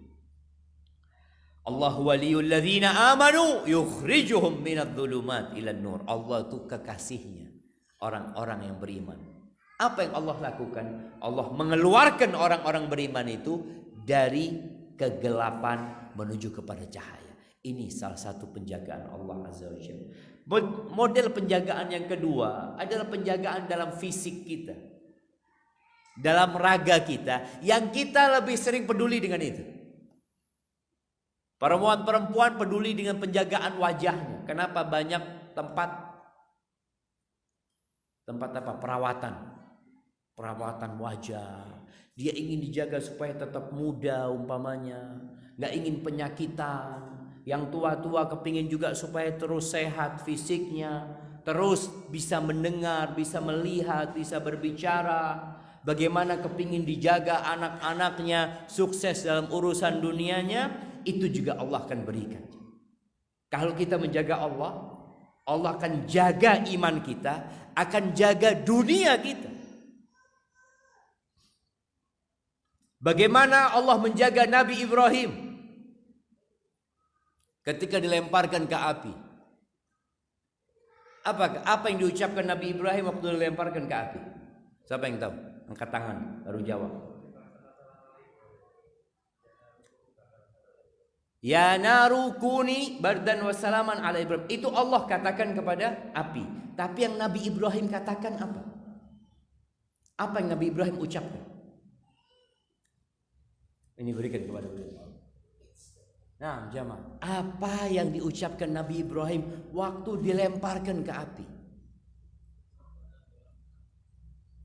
Allah waliyul ladzina amanu yukhrijuhum minadh dhulumat ilan nur. Allah itu kekasihnya orang-orang yang beriman. Apa yang Allah lakukan? Allah mengeluarkan orang-orang beriman itu dari kegelapan menuju kepada cahaya. Ini salah satu penjagaan Allah Azza wa Jalla. Model penjagaan yang kedua adalah penjagaan dalam fisik kita, dalam raga kita, yang kita lebih sering peduli dengan itu. Perempuan-perempuan peduli dengan penjagaan wajahnya. Kenapa? Banyak tempat apa? Perawatan wajah. Dia ingin dijaga supaya tetap muda umpamanya, nggak ingin penyakitan. Yang tua-tua kepingin juga supaya terus sehat fisiknya, terus bisa mendengar, bisa melihat, bisa berbicara. Bagaimana kepingin dijaga anak-anaknya sukses dalam urusan dunianya, itu juga Allah akan berikan. Kalau kita menjaga Allah, Allah akan jaga iman kita, akan jaga dunia kita. Bagaimana Allah menjaga Nabi Ibrahim ketika dilemparkan ke api? Apa yang diucapkan Nabi Ibrahim waktu dilemparkan ke api? Siapa yang tahu? Angkat tangan, baru jawab. Ya naru kuni bardan wassalaman ala Ibrahim. Itu Allah katakan kepada api. Tapi yang Nabi Ibrahim katakan apa? Apa yang Nabi Ibrahim ucapkan? Ini berikan kepada beliau. Nah, jamaah, apa yang diucapkan Nabi Ibrahim waktu dilemparkan ke api?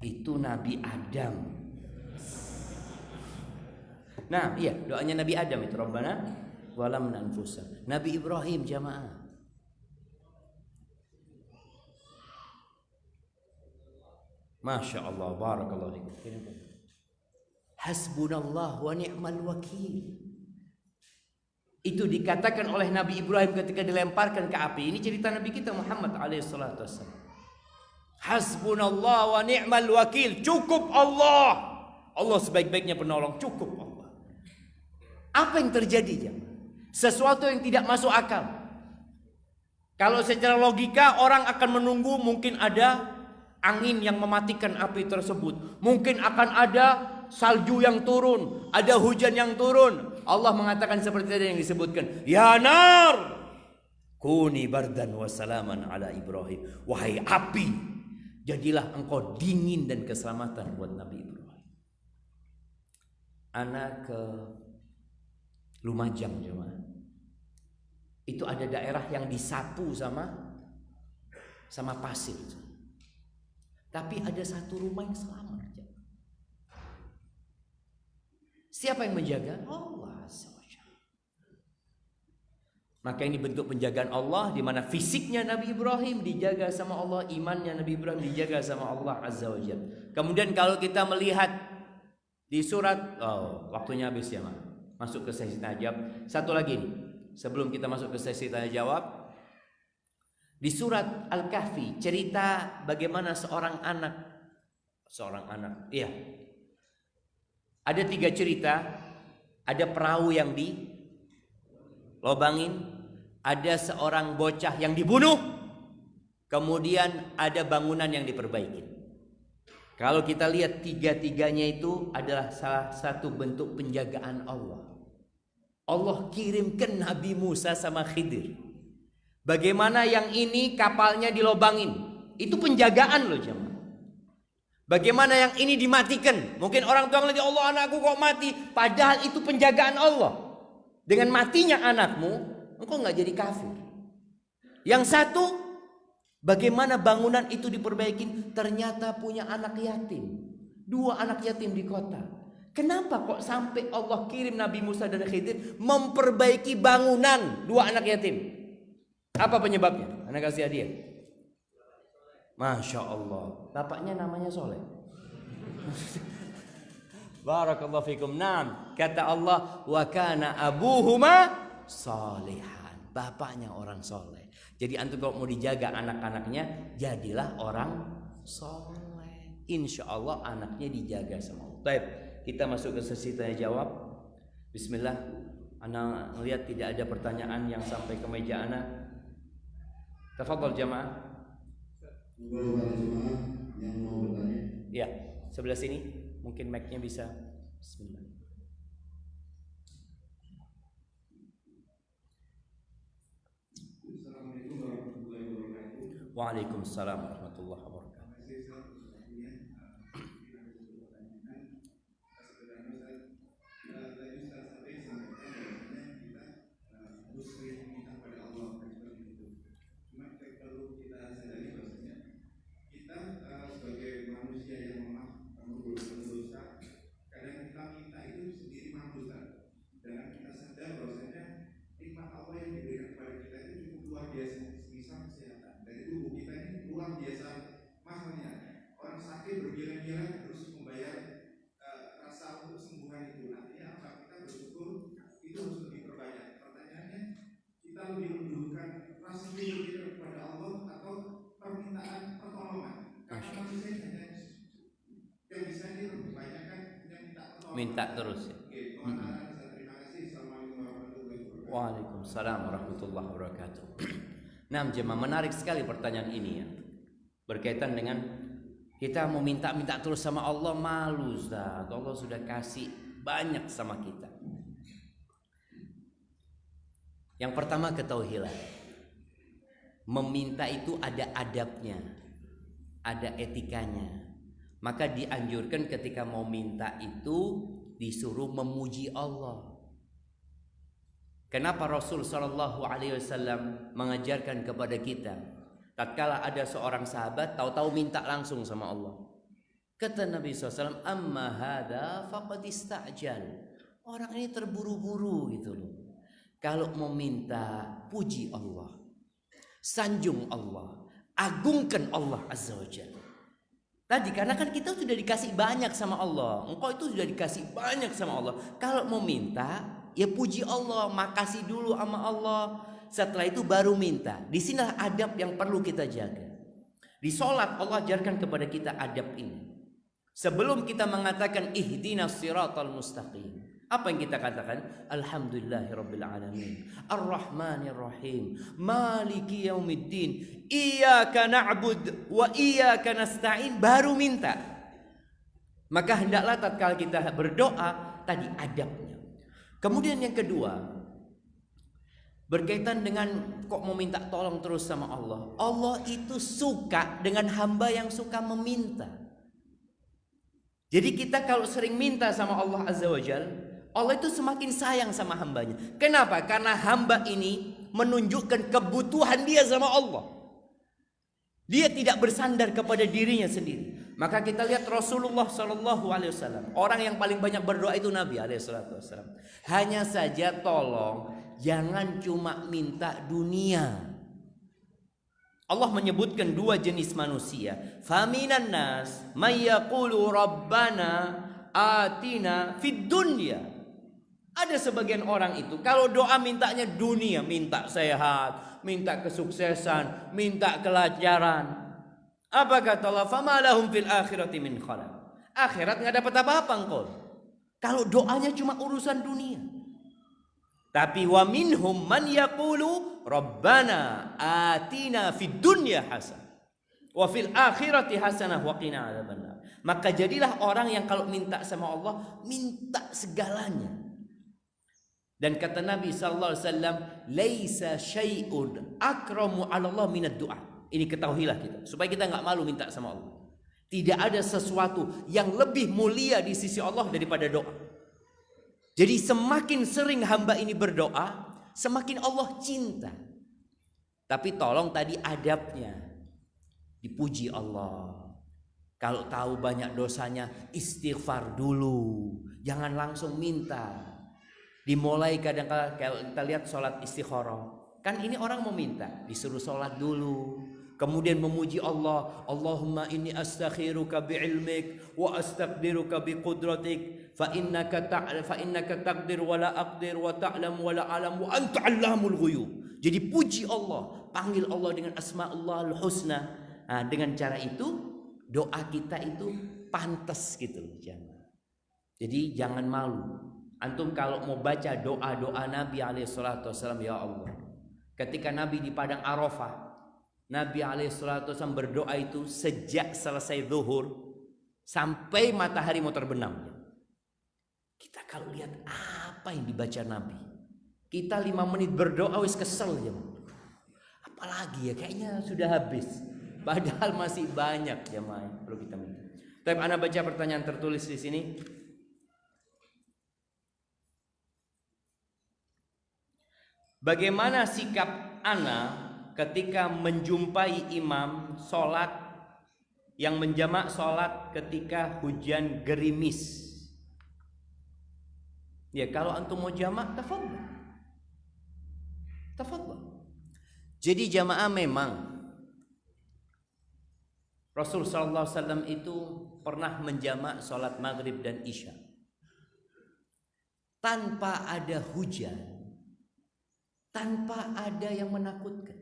Itu Nabi Adam. Nah, iya, doanya Nabi Adam itu, Rabbana zalamna anfusana. Nabi Ibrahim, jamaah. Masya Allah, barakallahu fikum. Hasbunallah wa ni'mal wakil. Itu dikatakan oleh Nabi Ibrahim ketika dilemparkan ke api. Ini cerita Nabi kita Muhammad alaihissalatu wassalam. Hasbunallah wa ni'mal wakil. Cukup Allah. Allah sebaik-baiknya penolong. Cukup Allah. Apa yang terjadi? Sesuatu yang tidak masuk akal. Kalau secara logika orang akan menunggu mungkin ada angin yang mematikan api tersebut. Mungkin akan ada salju yang turun, ada hujan yang turun. Allah mengatakan seperti tadi yang disebutkan, ya nar kuni bardan wa salaman ala Ibrahim. Wahai api, jadilah engkau dingin dan keselamatan buat Nabi Ibrahim. Anak ke Lumajang, jemaah. Itu ada daerah yang disapu sama pasir. Tapi ada satu rumah yang selamat. Siapa yang menjaga? Allah. Maka ini bentuk penjagaan Allah, di mana fisiknya Nabi Ibrahim dijaga sama Allah, imannya Nabi Ibrahim dijaga sama Allah Azza wa Jalla. Kemudian kalau kita melihat di surat, waktunya habis ya, masuk ke sesi tanya jawab. Satu lagi nih, sebelum kita masuk ke sesi tanya jawab, di surat Al-Kahfi cerita bagaimana seorang anak, iya. Ada 3 cerita. Ada perahu yang dilobangin, ada seorang bocah yang dibunuh, kemudian ada bangunan yang diperbaiki. Kalau kita lihat 3-tiganya itu adalah salah satu bentuk penjagaan Allah. Allah kirimkan Nabi Musa sama Khidir. Bagaimana yang ini kapalnya dilobangin, itu penjagaan loh jemaah. Bagaimana yang ini dimatikan? Mungkin orang tua ngeliat, Allah anakku kok mati. Padahal itu penjagaan Allah. Dengan matinya anakmu, engkau gak jadi kafir. Yang satu, bagaimana bangunan itu diperbaiki? Ternyata punya anak yatim. 2 anak yatim di kota. Kenapa kok sampai Allah kirim Nabi Musa dan Khidir memperbaiki bangunan 2 anak yatim? Apa penyebabnya? Anak kasih hadiah. Masya Allah. Bapaknya namanya Soleh. Barakallahu fikum. Naam. Kata Allah, wa kana abuhuma salihan. Bapaknya orang soleh. Jadi antum kalau mau dijaga anak-anaknya, jadilah orang soleh. Insya Allah anaknya dijaga sama Allah. Baik, kita masuk ke sesi tanya jawab. Bismillah. Ana melihat tidak ada pertanyaan yang sampai ke meja ana. Tafadhol jamaah. Para jemaah yang mau bertanya. Ya, sebelah sini mungkin mic-nya bisa. Bismillah. Assalamualaikum warahmatullahi wabarakatuh. Waalaikumsalam warahmatullahi wabarakatuh. Minta terus ya. Waalaikumsalam warahmatullahi wabarakatuh. Nah, jemaah, menarik sekali pertanyaan ini ya. Berkaitan dengan kita mau minta terus sama Allah, malu Ustaz. Allah sudah kasih banyak sama kita. Yang pertama, ketahuilah, meminta itu ada adabnya, ada etikanya. Maka dianjurkan ketika mau minta itu disuruh memuji Allah. Kenapa Rasul sallallahu alaihi wasallam mengajarkan kepada kita, tatkala ada seorang sahabat tahu-tahu minta langsung sama Allah. Kata Nabi SAW, amma hadza faqad istajal. Orang ini terburu-buru gitu loh. Kalau mau minta, puji Allah, sanjung Allah, agungkan Allah Azza wa Jalla. Tadi karena kan kita sudah dikasih banyak sama Allah. Engkau itu sudah dikasih banyak sama Allah. Kalau mau minta, ya puji Allah, makasih dulu sama Allah. Setelah itu baru minta. Disinilah adab yang perlu kita jaga. Di sholat Allah ajarkan kepada kita adab ini. Sebelum kita mengatakan ihdinas siratal mustaqim, apa yang kita katakan? Alhamdulillahirabbil alamin, arrahmanir rahim, maliki yaumiddin, iyyaka na'bud wa iyyaka nasta'in, baru minta. Maka hendaklah tatkala kita berdoa tadi adabnya. Kemudian yang kedua, berkaitan dengan kok mau minta tolong terus sama Allah. Allah itu suka dengan hamba yang suka meminta. Jadi kita kalau sering minta sama Allah Azza wa Jalla, Allah itu semakin sayang sama hambanya. Kenapa? Karena hamba ini menunjukkan kebutuhan dia sama Allah. Dia tidak bersandar kepada dirinya sendiri. Maka kita lihat Rasulullah SAW, orang yang paling banyak berdoa itu Nabi SAW. Hanya saja tolong jangan cuma minta dunia. Allah menyebutkan dua jenis manusia. Faminan nas may yaqulu rabbana atina fid dunya. Ada sebagian orang itu kalau doa mintanya dunia, minta sehat, minta kesuksesan, minta kelancaran. Apa kata Allah? Fama lahum fil akhirati min khalaq. Akhirat enggak dapat apa-apa engkau. Kalau doanya cuma urusan dunia. Tapi wa minhum man yaqulu rabbana atina fid dunya hasanah wa fil akhirati hasanah wa qina adzabannar. Maka jadilah orang yang kalau minta sama Allah minta segalanya. Dan kata Nabi sallallahu alaihi wasallam, laisa syai'un akramu 'ala Allah minad du'a. Ini ketahuilah kita supaya kita enggak malu minta sama Allah. Tidak ada sesuatu yang lebih mulia di sisi Allah daripada doa. Jadi semakin sering hamba ini berdoa, semakin Allah cinta. Tapi tolong tadi adabnya, dipuji Allah. Kalau tahu banyak dosanya, istighfar dulu, jangan langsung minta. Dimulai kadang-kadang kalau kita lihat sholat istikharah, kan ini orang mau minta, disuruh sholat dulu. Kemudian memuji Allah, Allahumma inni astakhiruka bi'ilmik wa astaqdiruka biqudratik fa innaka taqdir wa la aqdir wa ta'lam wa la alam wa anta 'allamul ghuyub. Jadi puji Allah, panggil Allah dengan asma'ullahul husna. Nah, dengan cara itu doa kita itu pantas gitu loh, jangan. Jadi jangan malu. Antum kalau mau baca doa-doa Nabi alaihi salatu wasallam, ya Allah. Ketika Nabi di padang Arafah, Nabi SAW berdoa itu sejak selesai zuhur sampai matahari mau terbenam. Kita kalau lihat apa yang dibaca Nabi, kita 5 menit berdoa wis kesel ya. Apalagi ya, kayaknya sudah habis. Padahal masih banyak jemaah perlu kita minta. Tapi ana baca pertanyaan tertulis di sini. Bagaimana sikap ana ketika menjumpai imam sholat yang menjamak sholat ketika hujan gerimis? Ya kalau antum mau jamak, tafadhol. Jadi jamaah memang Rasul sallallahu alaihi wasallam itu pernah menjamak sholat maghrib dan isya tanpa ada hujan, tanpa ada yang menakutkan.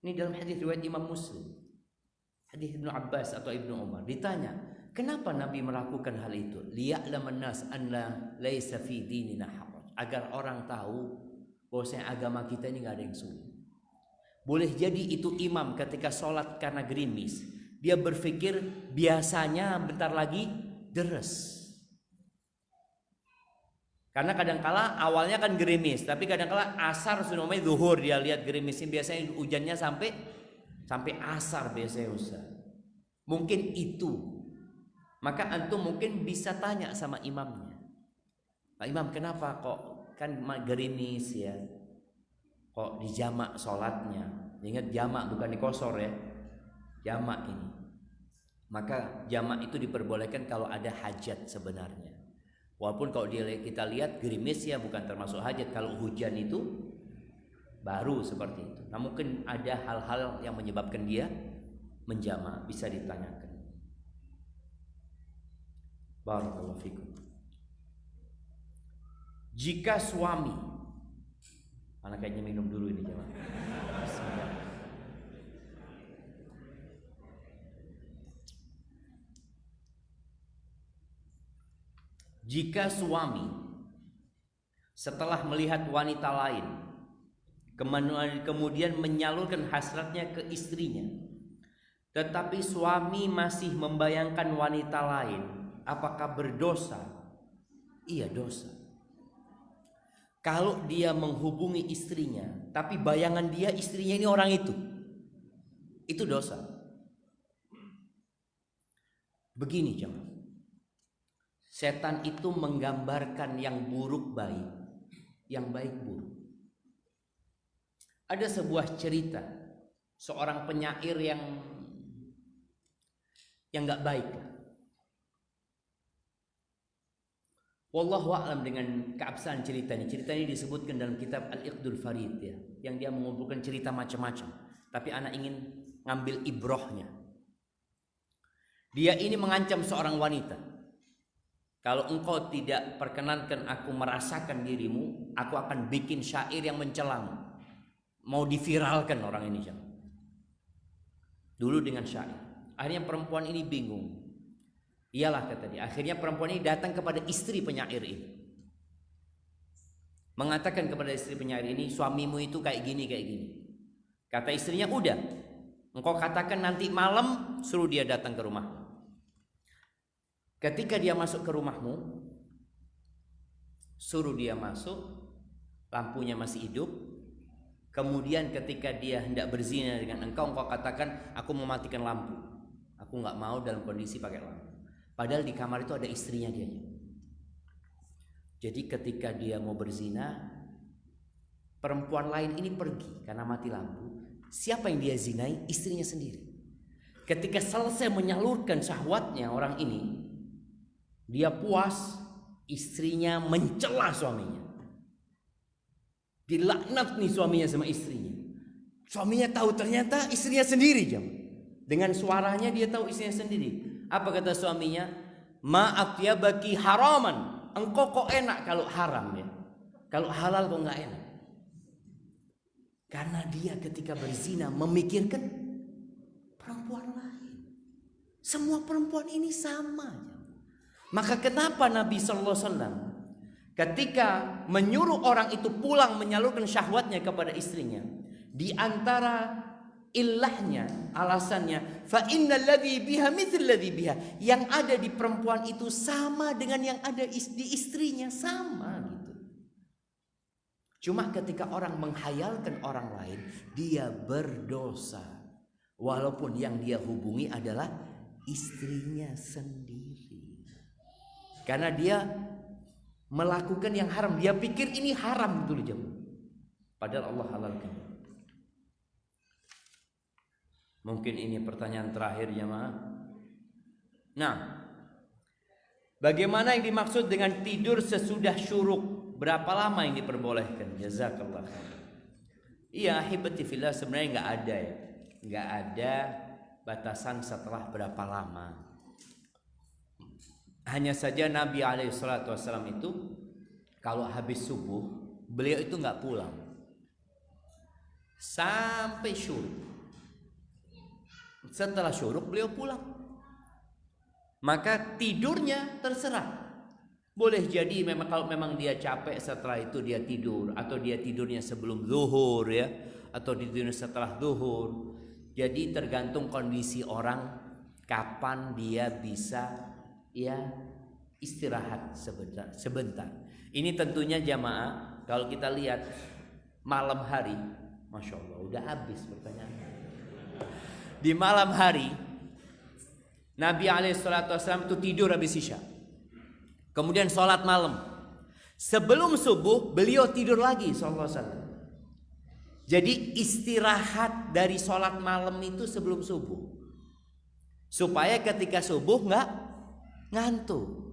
Ini dalam hadis riwayat Imam Muslim, hadis Ibnu Abbas atau Ibnu Umar. Ditanya, kenapa Nabi melakukan hal itu? Liya'laman nas anna laisa fi dinina haraj. Agar orang tahu bahwasanya agama kita ini enggak ada yang sulit. Boleh jadi itu imam ketika sholat karena gerimis, dia berpikir biasanya bentar lagi deres. Karena kadangkala awalnya kan gerimis, tapi kadangkala asar sudah mulai zuhur dia lihat gerimisnya, biasanya hujannya sampai asar biasanya Ustaz. Mungkin itu. Maka antum mungkin bisa tanya sama imamnya. Pak Imam, kenapa kok kan gerimis ya? Kok dijamak sholatnya? Ingat jamak bukan dikosor ya. Jamak ini. Maka jamak itu diperbolehkan kalau ada hajat sebenarnya. Walaupun kalau kita lihat gerimis ya bukan termasuk hajat. Kalau hujan itu baru seperti itu. Nah mungkin ada hal-hal yang menyebabkan dia menjamak, bisa ditanyakan. Barakallahu fikum. Jika suami, anak kayaknya minum dulu ini jemaah. Jika suami setelah melihat wanita lain kemudian menyalurkan hasratnya ke istrinya, tetapi suami masih membayangkan wanita lain, apakah berdosa? Iya, dosa. Kalau dia menghubungi istrinya tapi bayangan dia istrinya ini orang itu dosa. Begini jemaah, setan itu menggambarkan yang buruk baik, yang baik buruk. Ada sebuah cerita seorang penyair yang nggak baik. Wallahu a'lam dengan keabsahan cerita ini. Cerita ini disebutkan dalam kitab Al-Iqdul Farid ya, yang dia mengumpulkan cerita macam-macam. Tapi anak ingin ngambil ibrohnya. Dia ini mengancam seorang wanita. Kalau engkau tidak perkenankan aku merasakan dirimu, aku akan bikin syair yang mencelamu. Mau diviralkan orang ini. Dulu dengan syair. Akhirnya perempuan ini bingung. Iyalah kata dia. Akhirnya perempuan ini datang kepada istri penyair ini. Mengatakan kepada istri penyair ini, suamimu itu kayak gini. Kata istrinya, udah. Engkau katakan nanti malam suruh dia datang ke rumah. Ketika dia masuk ke rumahmu, suruh dia masuk, lampunya masih hidup. Kemudian ketika dia hendak berzina dengan engkau katakan, aku mematikan lampu. Aku nggak mau dalam kondisi pakai lampu. Padahal di kamar itu ada istrinya dia. Jadi ketika dia mau berzina, perempuan lain ini pergi karena mati lampu. Siapa yang dia zinai? Istrinya sendiri. Ketika selesai menyalurkan syahwatnya orang ini, dia puas, istrinya mencela suaminya. Dilaknat nih suaminya sama istrinya. Suaminya tahu ternyata istrinya sendiri jam. Dengan suaranya dia tahu istrinya sendiri. Apa kata suaminya? Maaf ya bagi haraman. Engkau kok enak kalau haram ya. Kalau halal kok nggak enak. Karena dia ketika berzina memikirkan perempuan lain. Semua perempuan ini sama. Maka kenapa Nabi SAW ketika menyuruh orang itu pulang menyalurkan syahwatnya kepada istrinya, di antara illahnya, alasannya, fa innal ladzi biha mithl ladzi biha, yang ada di perempuan itu sama dengan yang ada di istrinya, sama gitu. Cuma ketika orang menghayalkan orang lain, dia berdosa, walaupun yang dia hubungi adalah istrinya sendiri, karena dia melakukan yang haram. Dia pikir ini haram betul jemaah, padahal Allah halalkan. Mungkin ini pertanyaan terakhir jemaah. Nah, bagaimana yang dimaksud dengan tidur sesudah syuruk? Berapa lama yang diperbolehkan? Jazakallah. Iya, hibati fillah, sebenarnya nggak ada ya, nggak ada batasan setelah berapa lama. Hanya saja Nabi SAW itu kalau habis subuh, beliau itu nggak pulang sampai syuruk. Setelah syuruk beliau pulang. Maka tidurnya terserah. Boleh jadi memang kalau memang dia capek setelah itu dia tidur, atau dia tidurnya sebelum zuhur ya, atau tidurnya setelah zuhur. Jadi tergantung kondisi orang kapan dia bisa ya istirahat sebentar. Ini tentunya jamaah kalau kita lihat malam hari, Masya Allah udah habis pertanyaan. Di malam hari Nabi SAW itu tidur habis isya, kemudian sholat malam. Sebelum subuh beliau tidur lagi SAW. Jadi istirahat dari sholat malam itu sebelum subuh, supaya ketika subuh nggak ngantuk.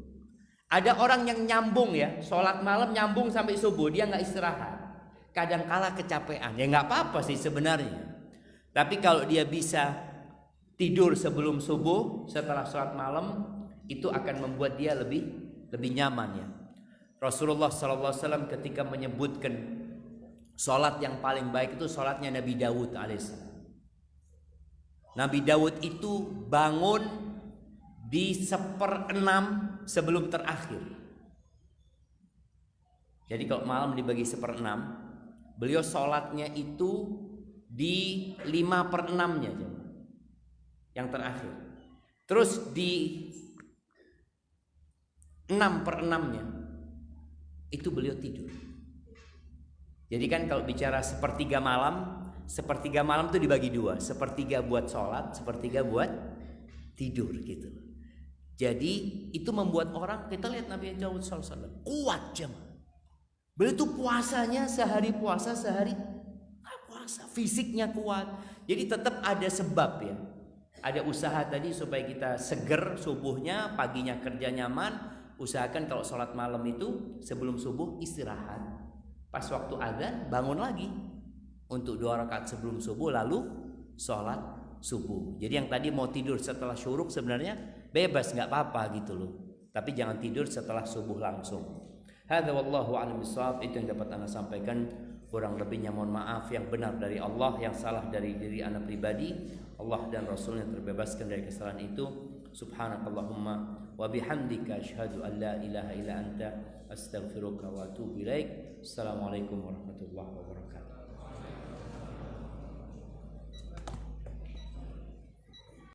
Ada orang yang nyambung ya, sholat malam nyambung sampai subuh, dia nggak istirahat. Kadang-kala kecapean, ya nggak apa-apa sih sebenarnya. Tapi kalau dia bisa tidur sebelum subuh setelah sholat malam, itu akan membuat dia lebih nyaman ya. Rasulullah SAW ketika menyebutkan sholat yang paling baik itu sholatnya Nabi Dawud alaihissalam. Nabi Dawud itu bangun di 1/6 sebelum terakhir. Jadi kalau malam dibagi 1/6, beliau sholatnya itu di 5/6-nya yang terakhir. Terus di 6/6-nya itu beliau tidur. Jadi kan kalau bicara sepertiga malam itu dibagi 2, 1/3 buat sholat, 1/3 buat tidur gitu. Jadi itu membuat orang, kita lihat Nabi Dawud SAW kuat jemaah. Beliau itu puasanya sehari puasa, sehari puasa, fisiknya kuat. Jadi tetap ada sebab ya, ada usaha tadi supaya kita seger subuhnya, paginya kerja nyaman. Usahakan kalau sholat malam itu sebelum subuh istirahat, pas waktu azan bangun lagi untuk 2 rakaat sebelum subuh, lalu sholat subuh. Jadi yang tadi mau tidur setelah syuruk sebenarnya bebas, nggak apa-apa gitu loh, tapi jangan tidur setelah subuh langsung. Hadza wallahu a'lam bishawab. Itu yang dapat Anda sampaikan. Kurang lebihnya mohon maaf. Yang benar dari Allah, yang salah dari diri Anda pribadi. Allah dan Rasulnya terbebaskan dari kesalahan itu. Subhanakallahumma wa bihamdika asyhadu an la ilaha illa anta astaghfiruka wa atubu ilaik. Assalamualaikum warahmatullahi wabarakatuh.